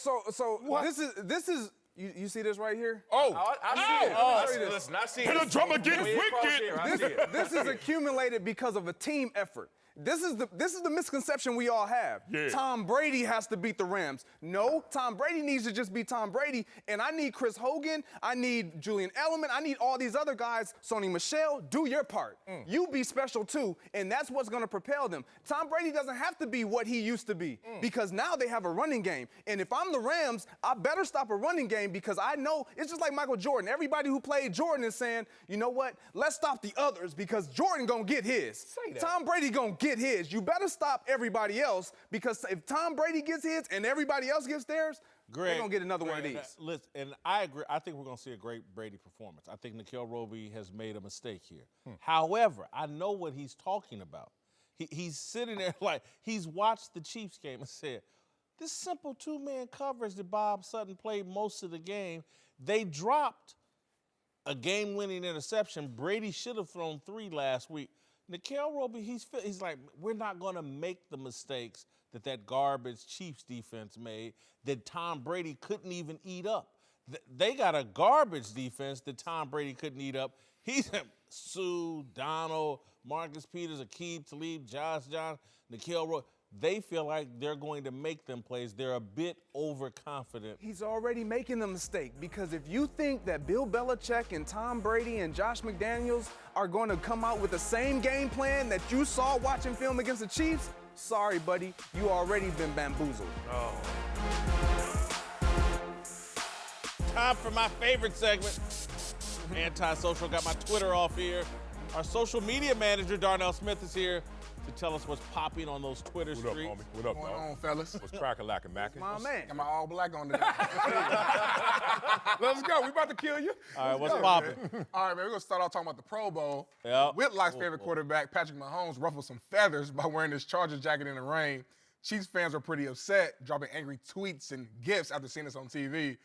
this is you see this right here? I see it. Listen, I see it. And the drummer gets wicked. This is accumulated because of a team effort. This is the misconception we all have. Yeah. Tom Brady has to beat the Rams. No, Tom Brady needs to just be Tom Brady, and I need Chris Hogan, I need Julian Edelman, I need all these other guys. Sony Michel, do your part. You be special too, and that's what's going to propel them. Tom Brady doesn't have to be what he used to be because now they have a running game. And if I'm the Rams, I better stop a running game because I know it's just like Michael Jordan. Everybody who played Jordan is saying, you know what? Let's stop the others because Jordan gonna get his. Say that. Tom Brady gonna get his. You better stop everybody else because if Tom Brady gets his and everybody else gets theirs, they're gonna get another one of these. Listen, and I agree. I think we're going to see a great Brady performance. I think N'Keal Roby has made a mistake here. However, I know what he's talking about. He's sitting there like he's watched the Chiefs game and said, this simple two-man coverage that Bob Sutton played most of the game, they dropped a game-winning interception. Brady should have thrown 3 last week. N'Keal Roby, he's like, we're not going to make the mistakes that garbage Chiefs defense made that Tom Brady couldn't even eat up. They got a garbage defense that Tom Brady couldn't eat up. He's Sue, Donald, Marcus Peters, Aqib Talib, Josh Johnson, N'Keal Roby. They feel like they're going to make them plays. They're a bit overconfident. He's already making a mistake because if you think that Bill Belichick and Tom Brady and Josh McDaniels are going to come out with the same game plan that you saw watching film against the Chiefs, sorry, buddy, you already been bamboozled. Time for my favorite segment. Antisocial. Got my Twitter off here. Our social media manager, Darnell Smith, is here to tell us what's popping on those Twitter What up, streets. homie? What up, What's going dog? on, fellas? What's crackin' Mackin'? My man. Got my all black on today. Let's go. We about to kill you. All right, what's popping? All right, man, we're going to start off talking about the Pro Bowl. Yep. Whitlock's favorite quarterback, Patrick Mahomes, ruffled some feathers by wearing his Chargers jacket in the rain. Chiefs fans were pretty upset, dropping angry tweets and gifs after seeing this on TV.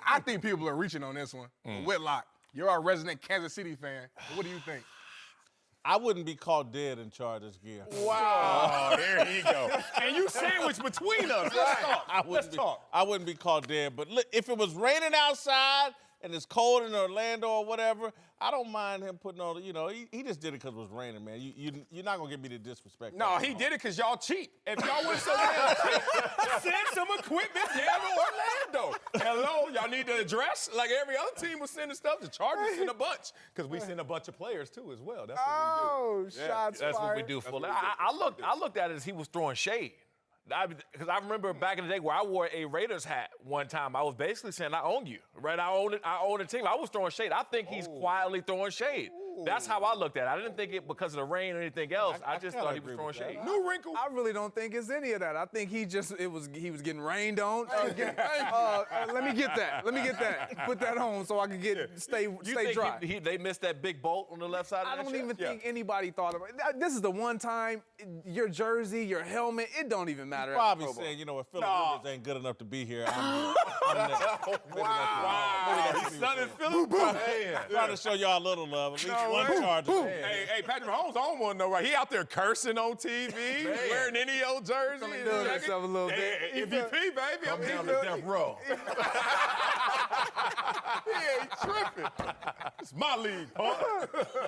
I think people are reaching on this one. Whitlock, you're our resident Kansas City fan. What do you think? I wouldn't be caught dead in Chargers gear. Wow. There you go. And you sandwiched between us. Let's talk. Let's talk. I wouldn't be caught dead. But look, if it was raining outside and it's cold in Orlando or whatever, I don't mind him putting on, he just did it because it was raining, man. You're not going to get me to disrespect. No, he did it because y'all cheap. If y'all went so damn cheap, send some equipment down to Orlando. Hello, y'all need to address like every other team was sending stuff. The Chargers send a bunch because we send a bunch of players too as well. That's what we do. Shots That's fired. what we do. I looked at it as he was throwing shade. Because I remember back in the day where I wore a Raiders hat one time, I was basically saying, I own you, right? I own a team. I was throwing shade. I think he's quietly throwing shade. That's how I looked at it. I didn't think it because of the rain or anything else. I just thought he was throwing shade. New wrinkle. I really don't think it's any of that. I think he was getting rained on. Let me get that. Put that on so I can stay think dry. They missed that big bolt on the left side of I that don't shirt? even think anybody thought about it. This is the one time your jersey, your helmet, it don't even matter. Probably at the Pro Bowl. saying, if Phillip Rivers ain't good enough to be here, I'm Wow. He's sunning Philip. trying to show y'all a little love. At least one Charger fan. Hey, Patrick Mahomes, I don't want to know, right? He out there cursing on TV, wearing any old jersey. He's doing himself a little bit. Hey, MVP, baby. Come down to death row. Yeah, he tripping. It's my league, punk.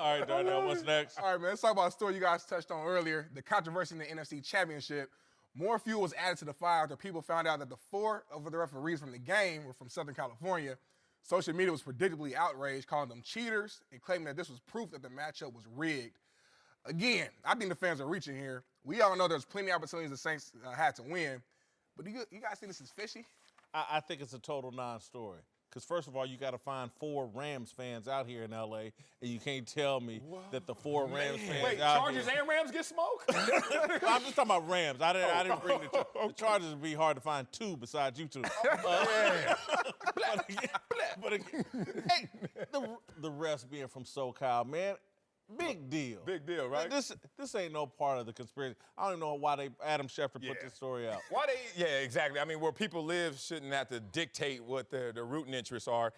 All right, Darnell, what's next? All right, man, let's talk about a story you guys touched on earlier, the controversy in the NFC Championship. More fuel was added to the fire after people found out that the 4 of the referees from the game were from Southern California. Social media was predictably outraged, calling them cheaters and claiming that this was proof that the matchup was rigged. Again, I think the fans are reaching here. We all know there's plenty of opportunities the Saints had to win, but you guys think this is fishy? I think it's a total non-story. Because first of all, you got to find 4 Rams fans out here in L.A., and you can't tell me that the 4 Rams fans Wait, out Chargers here. and Rams get smoked? I'm just talking about Rams. I didn't bring the Chargers. Would be hard to find 2 besides you 2. But again, hey, the refs being from SoCal, man, big deal. Big deal, right? This ain't no part of the conspiracy. I don't even know why Adam Schefter put this story out. Why yeah, exactly. I mean, where people live shouldn't have to dictate what their rooting interests are.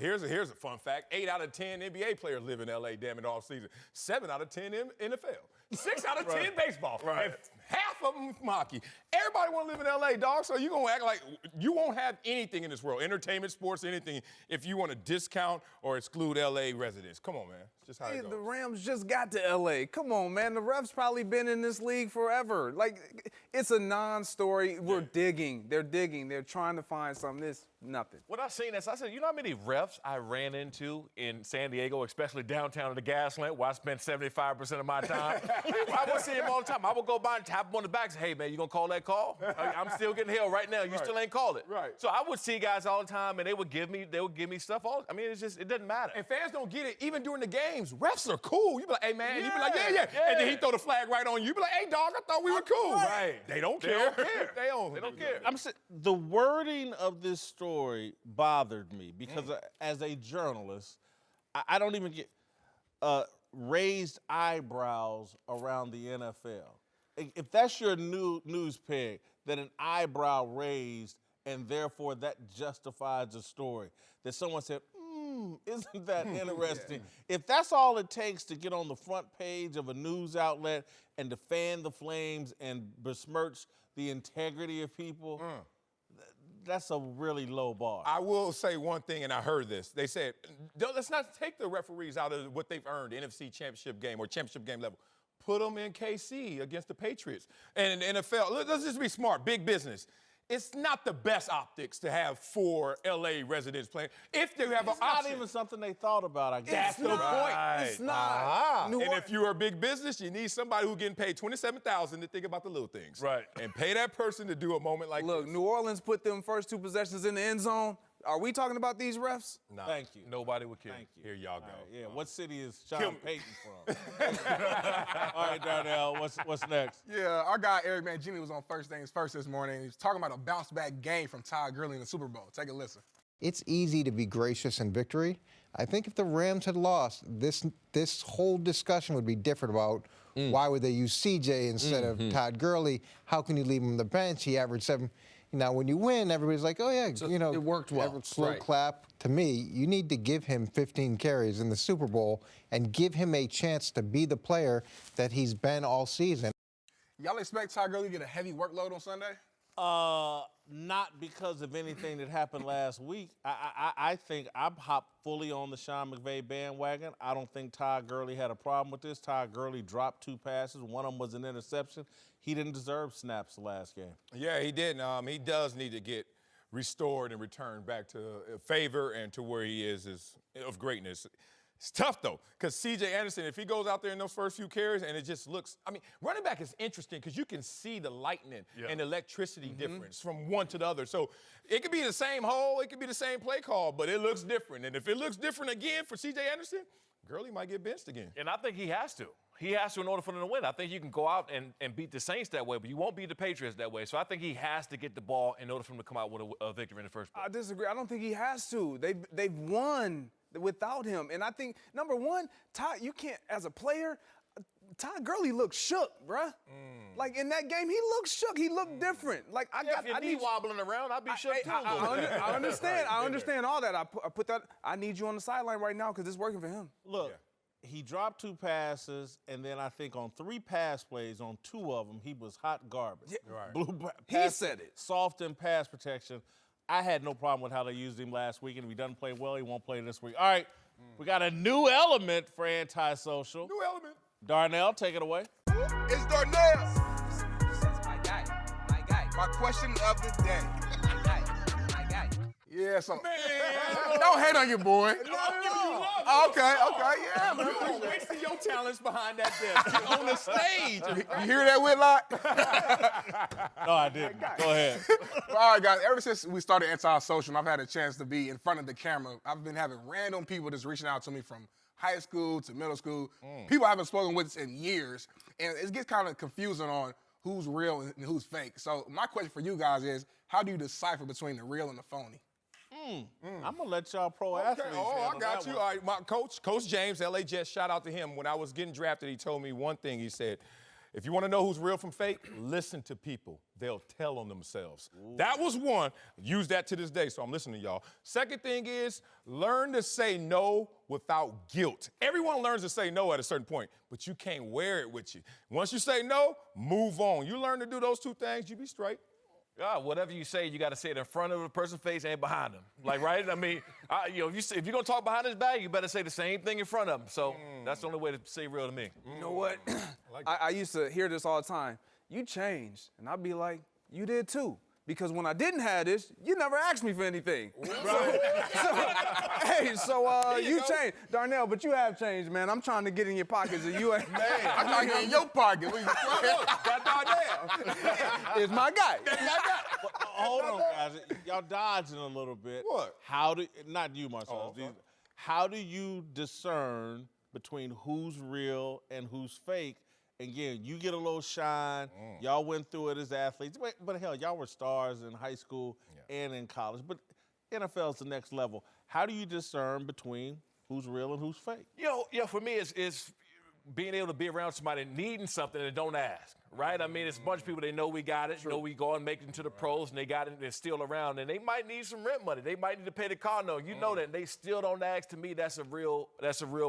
Here's a fun fact. 8 out of 10 NBA players live in L.A., damn it, all season. 7 out of 10 in NFL. 6 out of 10 baseball. Right. And half of them Maki. Everybody want to live in L.A., dog, so you going to act like you won't have anything in this world, entertainment, sports, anything, if you want to discount or exclude L.A. residents. Come on, man. It's just how it goes. The Rams just got to L.A. Come on, man. The refs probably been in this league forever. Like, it's a non-story. We're digging. They're digging. They're trying to find something. It's nothing. When I seen this, I said, you know how many refs I ran into in San Diego, especially downtown in the Gaslamp, where I spent 75% of my time? I would see him all the time. I would go by and tap him on the back and say, hey, man, you going to call that call? I'm still getting held right now. You still ain't called it. Right. So I would see guys all the time, and they would give me stuff all. I mean, it's just, it doesn't matter. And fans don't get it. Even during the games, refs are cool. You be like, hey, man. You be like, yeah. And then he throw the flag right on you. You be like, hey, dog, I thought we were cool. Right. They don't They care. don't care. They don't care. The wording of this story bothered me because as a journalist, I don't even get raised eyebrows around the NFL. If that's your news peg, that an eyebrow raised and therefore that justifies a story, that someone said, isn't that interesting? If that's all it takes to get on the front page of a news outlet and to fan the flames and besmirch the integrity of people, that's a really low bar. I will say one thing, and I heard this. They said, let's not take the referees out of what they've earned, the NFC championship game or championship game level. Put them in KC against the Patriots. And in the NFL, let's just be smart, big business. It's not the best optics to have 4 L.A. residents playing. If they have an option. Not even something they thought about, I guess. That's the point. It's not. And if you're a big business, you need somebody who's getting paid $27,000 to think about the little things. Right. And pay that person to do a moment like Look, this. New Orleans put them first 2 possessions in the end zone. Are we talking about these refs? Nah. Thank you. Nobody would care. Thank you. Here y'all go. All right, what city is Sean Payton from? All right, Darnell, what's next? Yeah, our guy Eric Mangini was on First Things First this morning. He was talking about a bounce-back game from Todd Gurley in the Super Bowl. Take a listen. It's easy to be gracious in victory. I think if the Rams had lost, this whole discussion would be different about why would they use CJ instead of Todd Gurley? How can you leave him on the bench? He averaged 7. Now, when you win, everybody's like, oh, yeah, you know. It worked well. Slow Right. clap. To me, you need to give him 15 carries in the Super Bowl and give him a chance to be the player that he's been all season. Y'all expect Todd Gurley to get a heavy workload on Sunday? Not because of anything that happened last week. I think I'm hopped fully on the Sean McVay bandwagon. I don't think Todd Gurley had a problem with this. Todd Gurley dropped 2 passes. One of them was an interception. He didn't deserve snaps the last game. Yeah, he did. He does need to get restored and returned back to favor and to where he is of greatness. It's tough, though, because C.J. Anderson, if he goes out there in those first few carries and it just looks – I mean, running back is interesting because you can see the lightning and electricity difference from one to the other. So it could be the same hole, it could be the same play call, but it looks different. And if it looks different again for C.J. Anderson, Gurley might get benched again. And I think he has to. He has to in order for them to win. I think you can go out and beat the Saints that way, but you won't beat the Patriots that way. So I think he has to get the ball in order for him to come out with a victory in the first place. I disagree. I don't think he has to. They've won without him. And I think, number one, Todd, you can't, as a player, Todd Gurley looked shook, bruh. Like, in that game, he looked shook. He looked different. Like, If your knee wobbling around, I'd be shook too. I understand. I understand all that. I put that. I need you on the sideline right now because it's working for him. Look, he dropped 2 passes, and then I think on 3 pass plays, on 2 of them, he was hot garbage. He said it. Soft in pass protection. I had no problem with how they used him last week, and if he doesn't play well, he won't play this week. All right, we got a new element for Antisocial. New element. Darnell, take it away. It's Darnell. My guy. My guy. My question of the day. My guy. My guy. Yeah, so don't hate on your boy. Okay, yeah, man. You're wasting your talents behind that desk. You're on the stage. You hear that, Whitlock? No, I didn't. Go ahead. All right, guys, ever since we started Antisocial, and I've had a chance to be in front of the camera, I've been having random people just reaching out to me from high school to middle school, people I haven't spoken with in years, and it gets kind of confusing on who's real and who's fake. So my question for you guys is, how do you decipher between the real and the phony? I'm going to let y'all pro athletes Oh, I handle got that you. one. All right, my Coach James, LA Jets, shout out to him. When I was getting drafted, he told me one thing. He said, If you want to know who's real from fake, listen to people. They'll tell on themselves. That was one. Use that to this day, so I'm listening to y'all. Second thing is learn to say no without guilt. Everyone learns to say no at a certain point, but you can't wear it with you. Once you say no, move on. You learn to do those two things, you be straight. Yeah, whatever you say, you got to say it in front of the person's face and behind them. Like, right? I mean, if you're going to talk behind his back, you better say the same thing in front of him. So that's the only way to say real to me. You know what? I used to hear this all the time. You changed. And I'd be like, you did too. Because when I didn't have this, you never asked me for anything. You changed. Darnell, but you have changed, man. I'm trying to get in your pockets and you ain't. Man, I'm trying to get in your pocket. That Darnell. It's my guy. Hold on, guys. Y'all dodging a little bit. What? Not you, Marcellus. okay. How do you discern between who's real and who's fake? Again, you get a little shine. Y'all went through it as athletes. But hell, y'all were stars in high school and in college. But NFL's the next level. How do you discern between who's real and who's fake? For me, it's being able to be around somebody needing something and don't ask, right? I mean, it's a bunch of people, they know we got it, we go and make it into the pros, and they got it, and they're still around, and they might need some rent money. They might need to pay the car note. You know that, and they still don't ask. To me, that's a real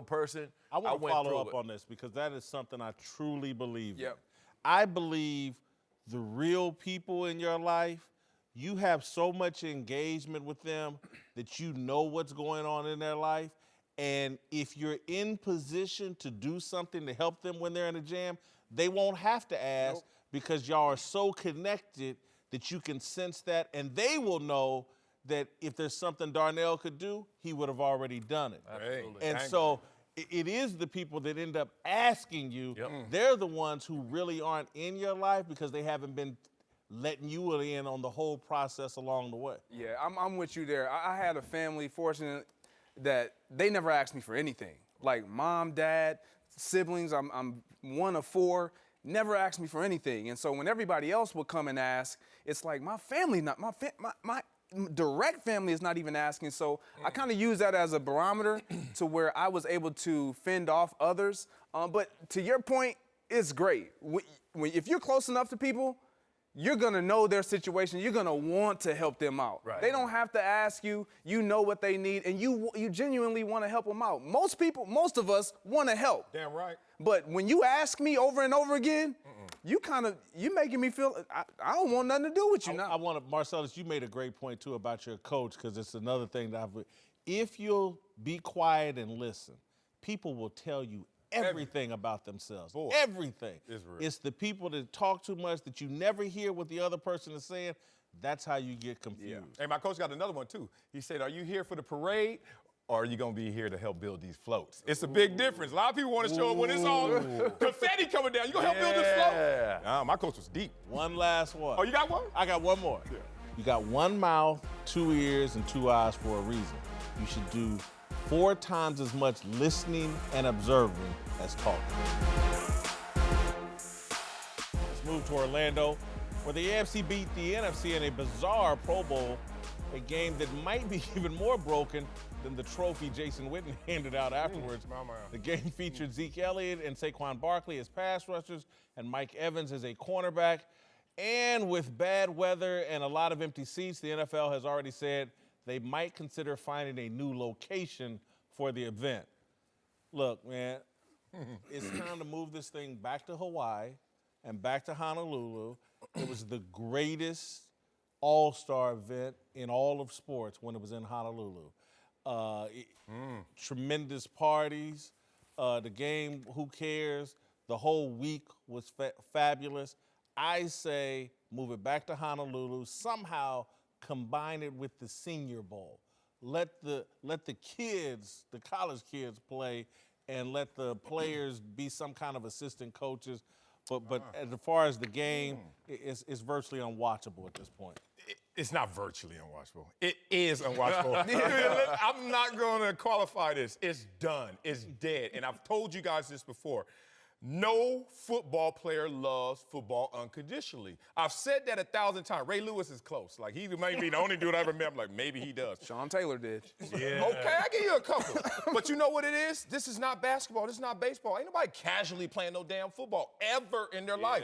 person. I want to went follow through up it. on this because that is something I truly believe in. Yep. I believe the real people in your life, you have so much engagement with them that you know what's going on in their life. And if you're in position to do something to help them when they're in a jam, they won't have to ask because y'all are so connected that you can sense that. And they will know that if there's something Darnell could do, he would have already done it. Absolutely. And so it is the people that end up asking you, they're the ones who really aren't in your life because they haven't been letting you in on the whole process along the way. Yeah, I'm with you there. I had a family, fortunate that they never asked me for anything. Like mom, dad, siblings, I'm one of four, never asked me for anything. And so when everybody else would come and ask, it's like my family, my direct family is not even asking. So I kind of use that as a barometer to where I was able to fend off others. But to your point, it's great. If you're close enough to people, you're gonna know their situation. You're gonna want to help them out. Right. They don't have to ask you. You know what they need, and you genuinely want to help them out. Most of us want to help. Damn right. But when you ask me over and over again, you making me feel I don't want nothing to do with you now. I want to, Marcellus, you made a great point too about your coach because it's another thing that if you'll be quiet and listen, people will tell you everything about themselves. Boy, everything. it's real. It's the people that talk too much that you never hear what the other person is saying. That's how you get confused. Hey, my coach got another one too. He said, are you here for the parade or are you going to be here to help build these floats? It's a big difference. A lot of people want to show up when it's all confetti coming down. You going to help build this float? Nah, my coach was deep. One last one. Oh, you got one? I got one more. Yeah. You got one mouth, 2 ears, and 2 eyes for a reason. You should do 4 times as much listening and observing as talking. Let's move to Orlando, where the AFC beat the NFC in a bizarre Pro Bowl, a game that might be even more broken than the trophy Jason Witten handed out afterwards. The game featured Zeke Elliott and Saquon Barkley as pass rushers and Mike Evans as a cornerback. And with bad weather and a lot of empty seats, the NFL has already said they might consider finding a new location for the event. Look, man, it's time to move this thing back to Hawaii and back to Honolulu. It was the greatest all-star event in all of sports when it was in Honolulu. Tremendous parties. The game, who cares? The whole week was fabulous. I say move it back to Honolulu. Somehow combine it with the Senior Bowl. Let the kids, the college kids, play, and let the players be some kind of assistant coaches. But as far as the game, it's virtually unwatchable at this point. It's not virtually unwatchable. It is unwatchable. I'm not going to qualify this. It's done. It's dead. And I've told you guys this before. No football player loves football unconditionally. I've said that 1,000 times. Ray Lewis is close. Like, he might be the only dude I remember. Like, maybe he does. Sean Taylor did. Okay, I give you a couple. But you know what it is? This is not basketball. This is not baseball. Ain't nobody casually playing no damn football ever in their life.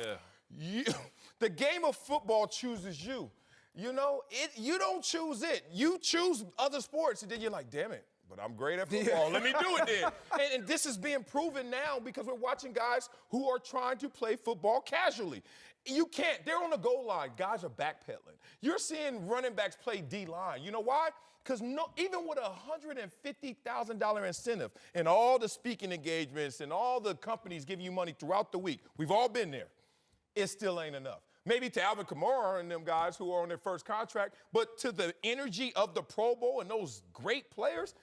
The game of football chooses you. You know, you don't choose it. You choose other sports, and then you're like, damn it, but I'm great at football. Let me do it then. And this is being proven now because we're watching guys who are trying to play football casually. You can't. They're on the goal line. Guys are backpedaling. You're seeing running backs play D-line. You know why? Because even with a $150,000 incentive and all the speaking engagements and all the companies giving you money throughout the week, we've all been there, it still ain't enough. Maybe to Alvin Kamara and them guys who are on their first contract, but to the energy of the Pro Bowl and those great players,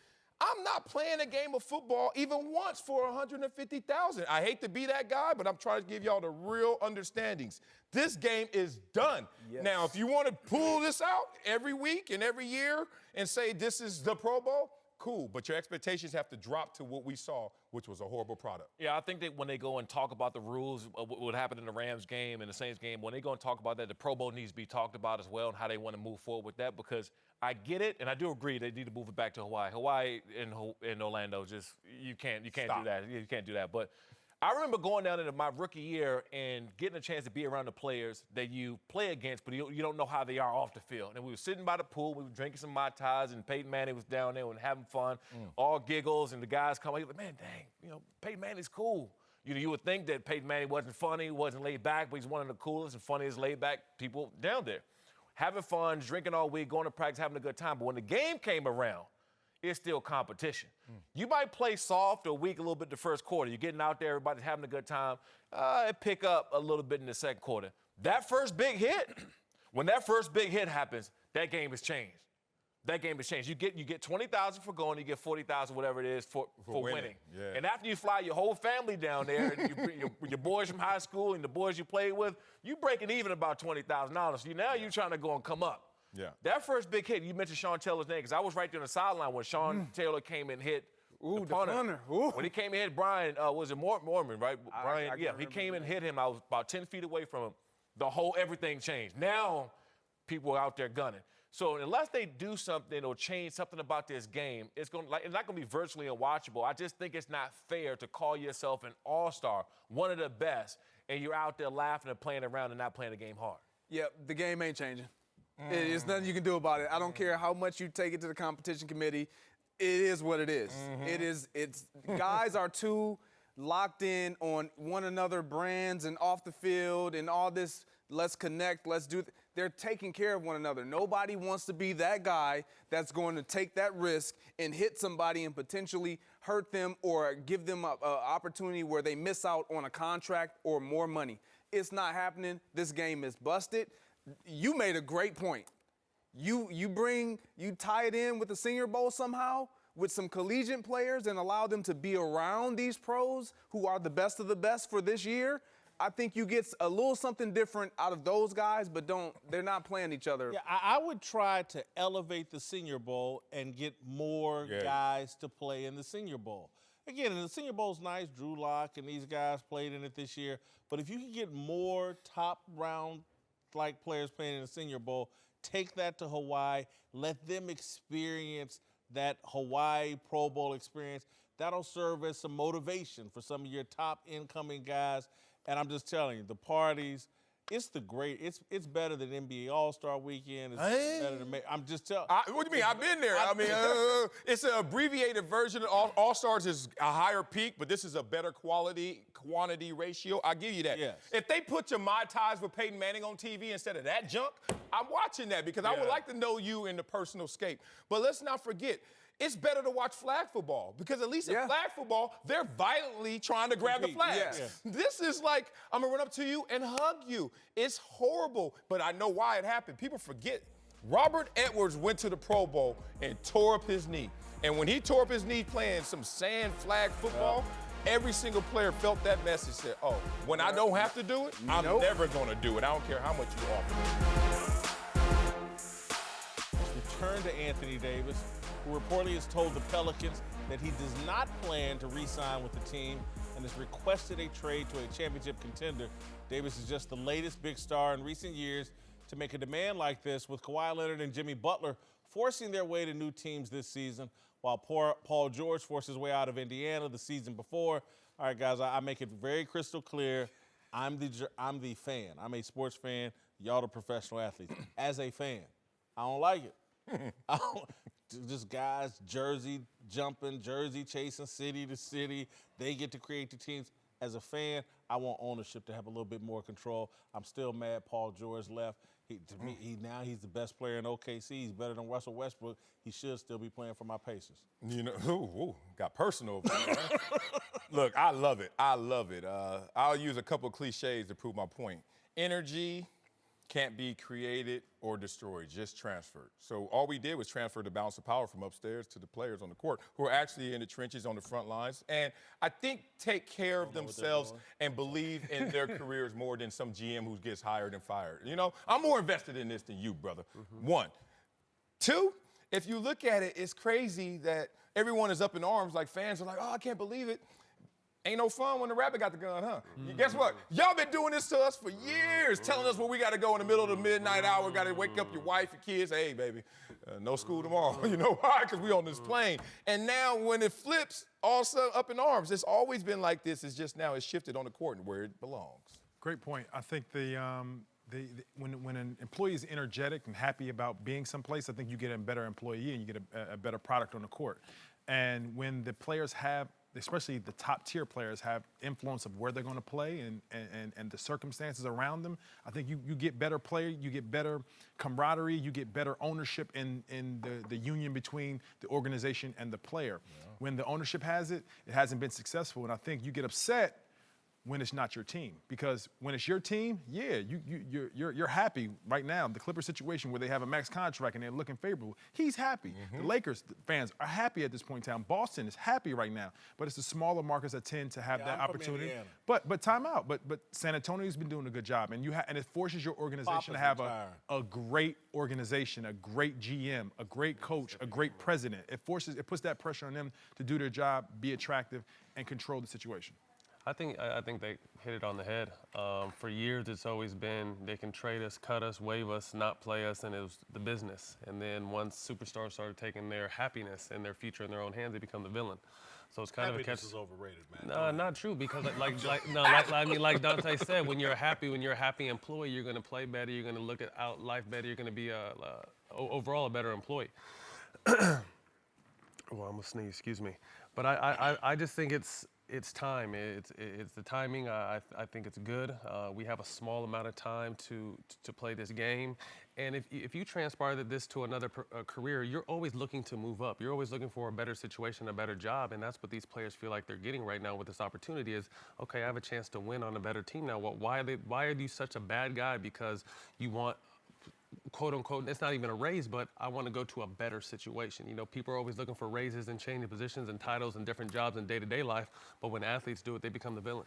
I'm not playing a game of football even once for $150,000. I hate to be that guy, but I'm trying to give y'all the real understandings. This game is done. Yes. Now, if you want to pull this out every week and every year and say this is the Pro Bowl, cool, but your expectations have to drop to what we saw, which was a horrible product. Yeah, I think that when they go and talk about the rules of what happened in the Rams game and the Saints game, when they go and talk about that, the Pro Bowl needs to be talked about as well and how they want to move forward with that, because I get it, and I do agree they need to move it back to Hawaii. Hawaii in Orlando, just you can't do that. You can't do that. But I remember going down into my rookie year and getting a chance to be around the players that you play against, but you don't know how they are off the field. And we were sitting by the pool, we were drinking some Mai Tais, and Peyton Manning was down there and having fun, all giggles, and the guys come, he's like, man, dang, Peyton Manning's cool. You would think that Peyton Manning wasn't funny, wasn't laid back, but he's one of the coolest and funniest laid back people down there. Having fun, drinking all week, going to practice, having a good time. But when the game came around, it's still competition. You might play soft or weak a little bit the first quarter. You're getting out there, everybody's having a good time. It pick up a little bit in the second quarter. That first big hit, when that first big hit happens, that game has changed. That game has changed. You get 20,000 for going, you get 40,000, whatever it is, for winning. Yeah. And after you fly your whole family down there, and your boys from high school and the boys you played with, you breaking even about $20,000. Now you're trying to go and come up. Yeah. That first big hit, you mentioned Sean Taylor's name, because I was right there on the sideline when Sean Taylor came and hit the punter. When he came and hit Brian, was it Mormon, right? Brian, he came and hit him. I was about 10 feet away from him. Everything changed. Now people are out there gunning. So unless they do something or change something about this game, it's not going to be virtually unwatchable. I just think it's not fair to call yourself an all-star, one of the best, and you're out there laughing and playing around and not playing the game hard. Yeah, the game ain't changing. There's nothing you can do about it. I don't care how much you take it to the competition committee. It is what it is. It's guys are too locked in on one another brands and off the field and all this, let's connect, let's do they're taking care of one another. Nobody wants to be that guy that's going to take that risk and hit somebody and potentially hurt them or give them an opportunity where they miss out on a contract or more money. It's not happening. This game is busted. You made a great point. You tie it in with the Senior Bowl somehow with some collegiate players and allow them to be around these pros who are the best of the best for this year. I think you get a little something different out of those guys, but they're not playing each other. Yeah, I would try to elevate the Senior Bowl and get more guys to play in the Senior Bowl. Again, the Senior Bowl's nice. Drew Lock and these guys played in it this year. But if you can get more top-round-like players playing in the Senior Bowl, take that to Hawaii. Let them experience that Hawaii Pro Bowl experience. That'll serve as some motivation for some of your top incoming guys. And I'm just telling you, the parties, it's better than NBA All-Star Weekend. It's better than I'm just telling you. What do you mean? I've been there. It's an abbreviated version. All-Stars is a higher peak, but this is a better quantity ratio. I'll give you that. Yes. If they put your Mai Tais with Peyton Manning on TV instead of that junk, I'm watching that because I would like to know you in the personal scape. But let's not forget, it's better to watch flag football because at least in flag football, they're violently trying to grab the flags. This is like, I'm going to run up to you and hug you. It's horrible, but I know why it happened. People forget. Robert Edwards went to the Pro Bowl and tore up his knee. And when he tore up his knee playing some sand flag football, every single player felt that message, said, oh, when I don't have to do it, I'm never going to do it. I don't care how much you offer. Return to Anthony Davis, who reportedly has told the Pelicans that he does not plan to re-sign with the team, and and has requested a trade to a championship contender. Davis is just the latest big star in recent years to make a demand like this, with Kawhi Leonard and Jimmy Butler forcing their way to new teams this season, while Paul George forced his way out of Indiana the season before. All right, guys, I make it very crystal clear. I'm the fan. I'm a sports fan. Y'all the professional athletes. As a fan, I don't like it. Just guys jersey jumping, jersey chasing city to city. They get to create the teams. As a fan, I want ownership to have a little bit more control. I'm still mad Paul George left. To me, he's the best player in OKC. He's better than Russell Westbrook. He should still be playing for my Pacers. You know, got personal over there. Look, I love it. I love it. I'll use a couple of cliches to prove my point. Energy can't be created or destroyed, just transferred. So all we did was transfer the balance of power from upstairs to the players on the court who are actually in the trenches on the front lines. And I think take care of themselves and believe in their careers more than some GM who gets hired and fired. You know, I'm more invested in this than you, brother. One. Two, if you look at it, it's crazy that everyone is up in arms. Like fans are like, oh, I can't believe it. Ain't no fun when the rapper got the gun, huh? Guess what? Y'all been doing this to us for years, telling us where we got to go in the middle of the midnight hour, got to wake up your wife, your kids. Hey, baby, no school tomorrow. You know why? Because we on this plane. And now when it flips, also up in arms. It's always been like this. It's just now it's shifted on the court and where it belongs. Great point. I think when an employee is energetic and happy about being someplace, I think you get a better employee and you get a better product on the court. And when the players have, especially the top tier players, have influence of where they're going to play and the circumstances around them, I think you get better play, you get better camaraderie, you get better ownership in the union between the organization and the player. Yeah. When the ownership has it, it hasn't been successful, and I think you get upset when it's not your team. Because when it's your team, yeah, you're happy right now. The Clippers situation where they have a max contract and they're looking favorable, he's happy. The Lakers fans are happy at this point in time. Boston is happy right now. But it's the smaller markets that tend to have that opportunity. But time out. But San Antonio's been doing a good job. And and it forces your organization to have a great organization, a great GM, a great coach, a great president. It puts that pressure on them to do their job, be attractive, and control the situation. I think they hit it on the head. For years, it's always been they can trade us, cut us, waive us, not play us, and it was the business. And then once superstars started taking their happiness and their future in their own hands, they become the villain. So it's kind of a catch. Is overrated, man. No, not true, because like Dante said, when you're a happy employee, you're going to play better, you're going to look at life better, you're going to be overall a better employee. Well, I'm gonna sneeze. Excuse me. But I just think it's time. It's the timing. I think it's good. We have a small amount of time to play this game, and if you transpire this to another career, you're always looking to move up. You're always looking for a better situation, a better job, and that's what these players feel like they're getting right now with this opportunity. Is okay, I have a chance to win on a better team now. Why are you such a bad guy because you want, quote unquote, it's not even a raise, but I want to go to a better situation. You know, people are always looking for raises and changing positions and titles and different jobs in day-to-day life, but when athletes do it, they become the villain.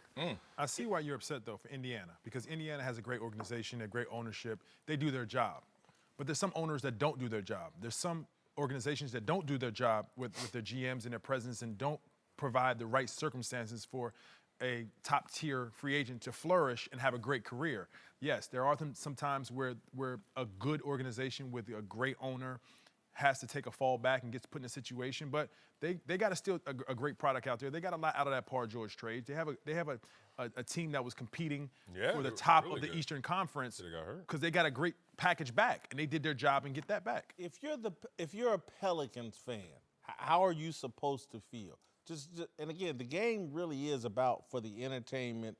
I see why you're upset, though, for Indiana, because Indiana has a great organization, a great ownership. They do their job. But there's some owners that don't do their job. There's some organizations that don't do their job with their GMs and their presidents and don't provide the right circumstances for a top-tier free agent to flourish and have a great career. Yes, there are some times where a good organization with a great owner has to take a fall back and gets put in a situation, but they got to steal a great product out there. They got a lot out of that Paul George trade. They have a team that was competing for the top of the Eastern Conference because they got a great package back, and they did their job and get that back. If you're a Pelicans fan, how are you supposed to feel? And again, the game really is about for the entertainment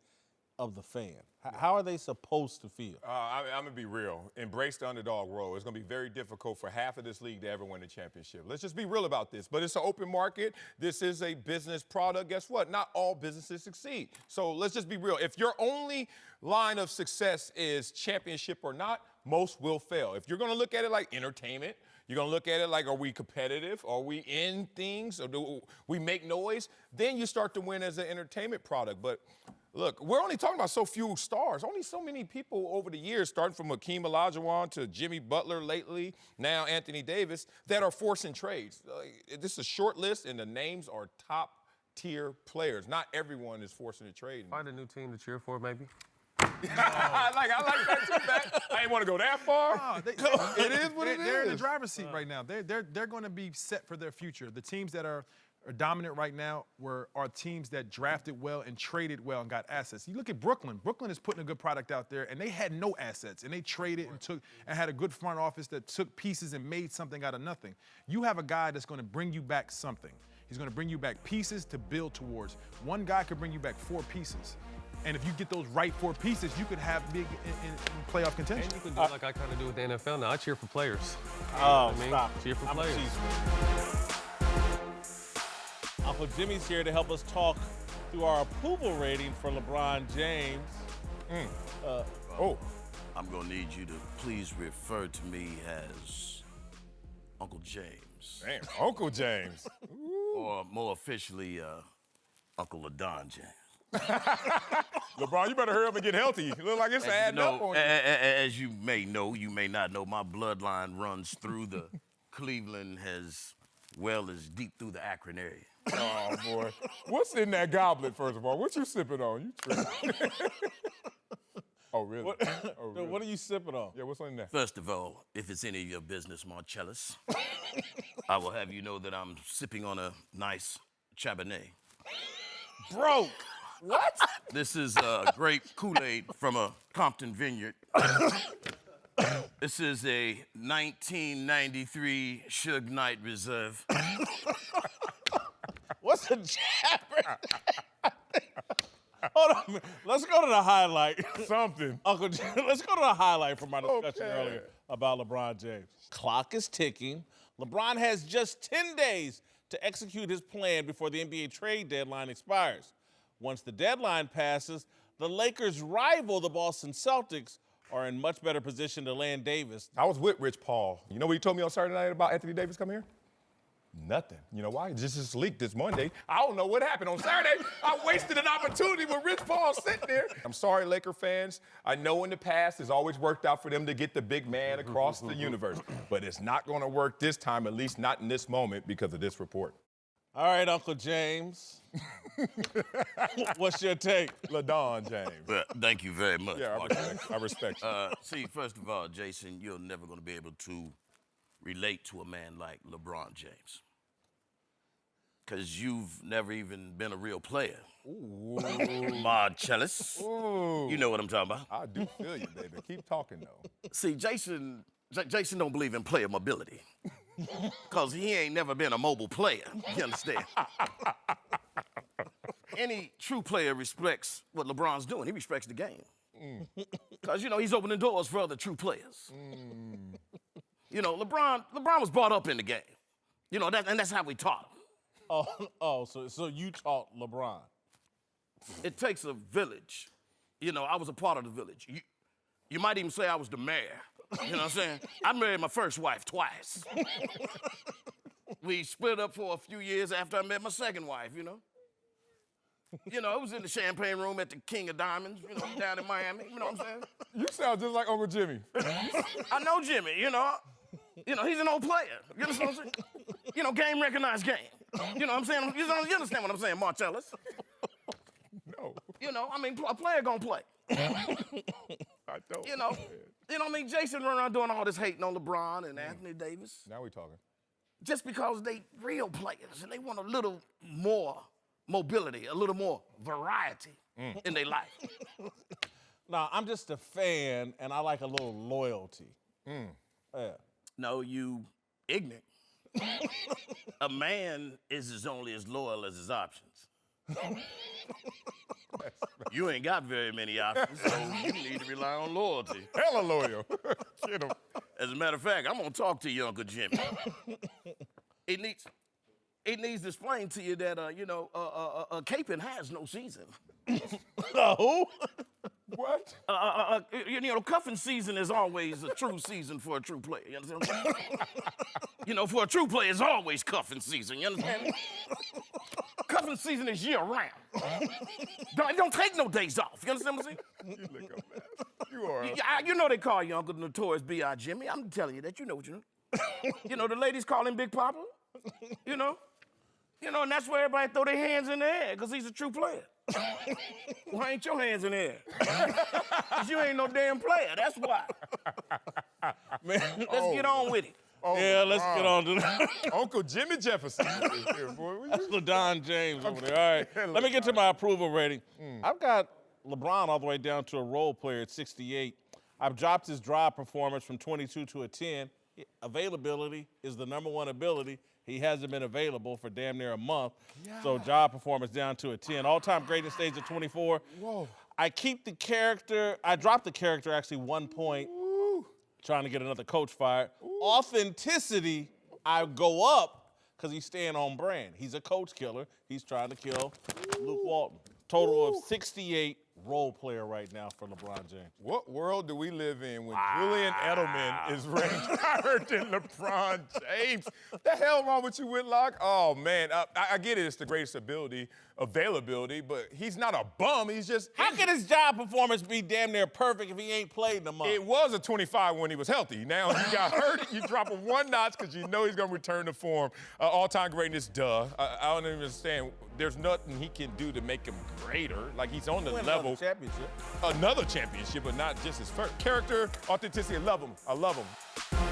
of the fan. How are they supposed to feel? I'm going to be real. Embrace the underdog role. It's going to be very difficult for half of this league to ever win a championship. Let's just be real about this. But it's an open market. This is a business product. Guess what? Not all businesses succeed. So let's just be real. If your only line of success is championship or not, most will fail. If you're going to look at it like entertainment, you're going to look at it like, are we competitive? Are we in things? Or do we make noise? Then you start to win as an entertainment product. But look, we're only talking about so few stars. Only so many people over the years, starting from Hakeem Olajuwon to Jimmy Butler lately, now Anthony Davis, that are forcing trades. This is a short list, and the names are top tier players. Not everyone is forcing a trade. Find a new team to cheer for, maybe. I like that too, Matt. I ain't want to go that far. It is what it is. They're in the driver's seat right now. They're going to be set for their future. The teams that are dominant right now are teams that drafted well and traded well and got assets. You look at Brooklyn. Brooklyn is putting a good product out there, and they had no assets, and they traded and had a good front office that took pieces and made something out of nothing. You have a guy that's going to bring you back something. He's going to bring you back pieces to build towards. One guy could bring you back 4 pieces. And if you get those right 4 pieces, you could have big in playoff contention. And you can do it like I kind of do with the NFL now. I cheer for players. Oh, I mean, stop. cheer for I'm a players. Chiefs fan. Uncle Jimmy's here to help us talk through our approval rating for LeBron James. I'm gonna need you to please refer to me as Uncle James. Damn, Uncle James. Or more officially, Uncle LeDon James. LeBron, you better hurry up and get healthy. You look like it's adding up on you. As you may know, you may not know, my bloodline runs through the Cleveland as well as deep through the Akron area. Oh, boy. What's in that goblet, first of all? What you sipping on? You tripping. Oh, really? What are you sipping on? Yeah, what's on there? First of all, if it's any of your business, Marcellus, I will have you know that I'm sipping on a nice Cabernet. Broke. What? This is grape Kool-Aid from a Compton vineyard. This is a 1993 Suge Knight Reserve. What's a jabber? Hold on a minute. Let's go to the highlight. Something. Uncle Jim, let's go to the highlight from our discussion earlier about LeBron James. Clock is ticking. LeBron has just 10 days to execute his plan before the NBA trade deadline expires. Once the deadline passes, the Lakers' rival, the Boston Celtics, are in much better position to land Davis. I was with Rich Paul. You know what he told me on Saturday night about Anthony Davis coming here? Nothing. You know why? Just leaked this Monday. I don't know what happened on Saturday. I wasted an opportunity with Rich Paul sitting there. I'm sorry, Laker fans. I know in the past it's always worked out for them to get the big man across the universe. But it's not going to work this time, at least not in this moment, because of this report. All right, Uncle James. What's your take? LeDon James. Well, thank you very much. Yeah, I respect you. See, first of all, Jason, you're never going to be able to relate to a man like LeBron James. Because you've never even been a real player. Ooh. Marcellus. Ooh. You know what I'm talking about. I do feel you, baby. Keep talking, though. See, Jason don't believe in player mobility. Because he ain't never been a mobile player. You understand? Any true player respects what LeBron's doing. He respects the game. Because, you know, he's opening doors for other true players. You know, LeBron was brought up in the game. You know, and that's how we taught him. So you taught LeBron. It takes a village. You know, I was a part of the village. You might even say I was the mayor. You know what I'm saying? I married my first wife twice. We split up for a few years after I met my second wife, you know? You know, it was in the champagne room at the King of Diamonds, you know, down in Miami. You know what I'm saying? You sound just like Uncle Jimmy. I know Jimmy, you know. You know, he's an old player. You understand what I'm saying? You know, game recognized game. You know what I'm saying? You understand what I'm saying, Marcellus? No. You know, I mean, a player gonna play. I don't. You know what I mean? Jason run around doing all this hating on LeBron and Anthony Davis. Now we talking. Just because they real players and they want a little more mobility, a little more variety in their life. Nah, I'm just a fan, and I like a little loyalty. Yeah. No, you ignorant. A man is only as loyal as his options. You ain't got very many options, so you need to rely on loyalty. Hella loyal. Get him. As a matter of fact, I'm gonna talk to you, Uncle Jimmy. It needs to explain to you that caping has no season. No. What? You know, cuffing season is always a true season for a true player. You understand what I'm saying? You know, for a true player, it's always cuffing season. You understand? Cuffing season is year round. Don't take no days off. You understand what I'm saying? You look a mess. You are. You know they call you Uncle Notorious B.I. Jimmy. I'm telling you that. You know what you know. You know the ladies call him Big Papa. You know. You know, and that's where everybody throw their hands in the air, because he's a true player. Why ain't your hands in the air? Because you ain't no damn player, that's why. Man, Let's get on with it. yeah, let's get on to that. Uncle Jimmy Jefferson. That's LeDon James over there. All right, let me get to my approval rating. I've got LeBron all the way down to a role player at 68. I've dropped his drive performance from 22 to a 10. Availability is the number one ability. He hasn't been available for damn near a month. So job performance down to a 10. All-time greatness stays at 24. Whoa. I keep the character. I dropped the character actually 1 point, trying to get another coach fired. Authenticity, I go up because he's staying on brand. He's a coach killer. He's trying to kill Luke Walton. Total of 68 role player right now for LeBron James. What world do we live in when Julian Edelman is ranked higher than LeBron James? What the hell wrong with you, Whitlock? Oh, man, I get it. It's the greatest availability, but he's not a bum. He's just How can his job performance be damn near perfect if he ain't played in a month? It was a 25 when he was healthy. Now he got hurt. You drop him one notch because you know he's going to return to form. All-time greatness, duh. I don't even understand. There's nothing he can do to make him greater. Like, he's on the Win level. championship. Another championship, but not just his first. Character, authenticity, I love him.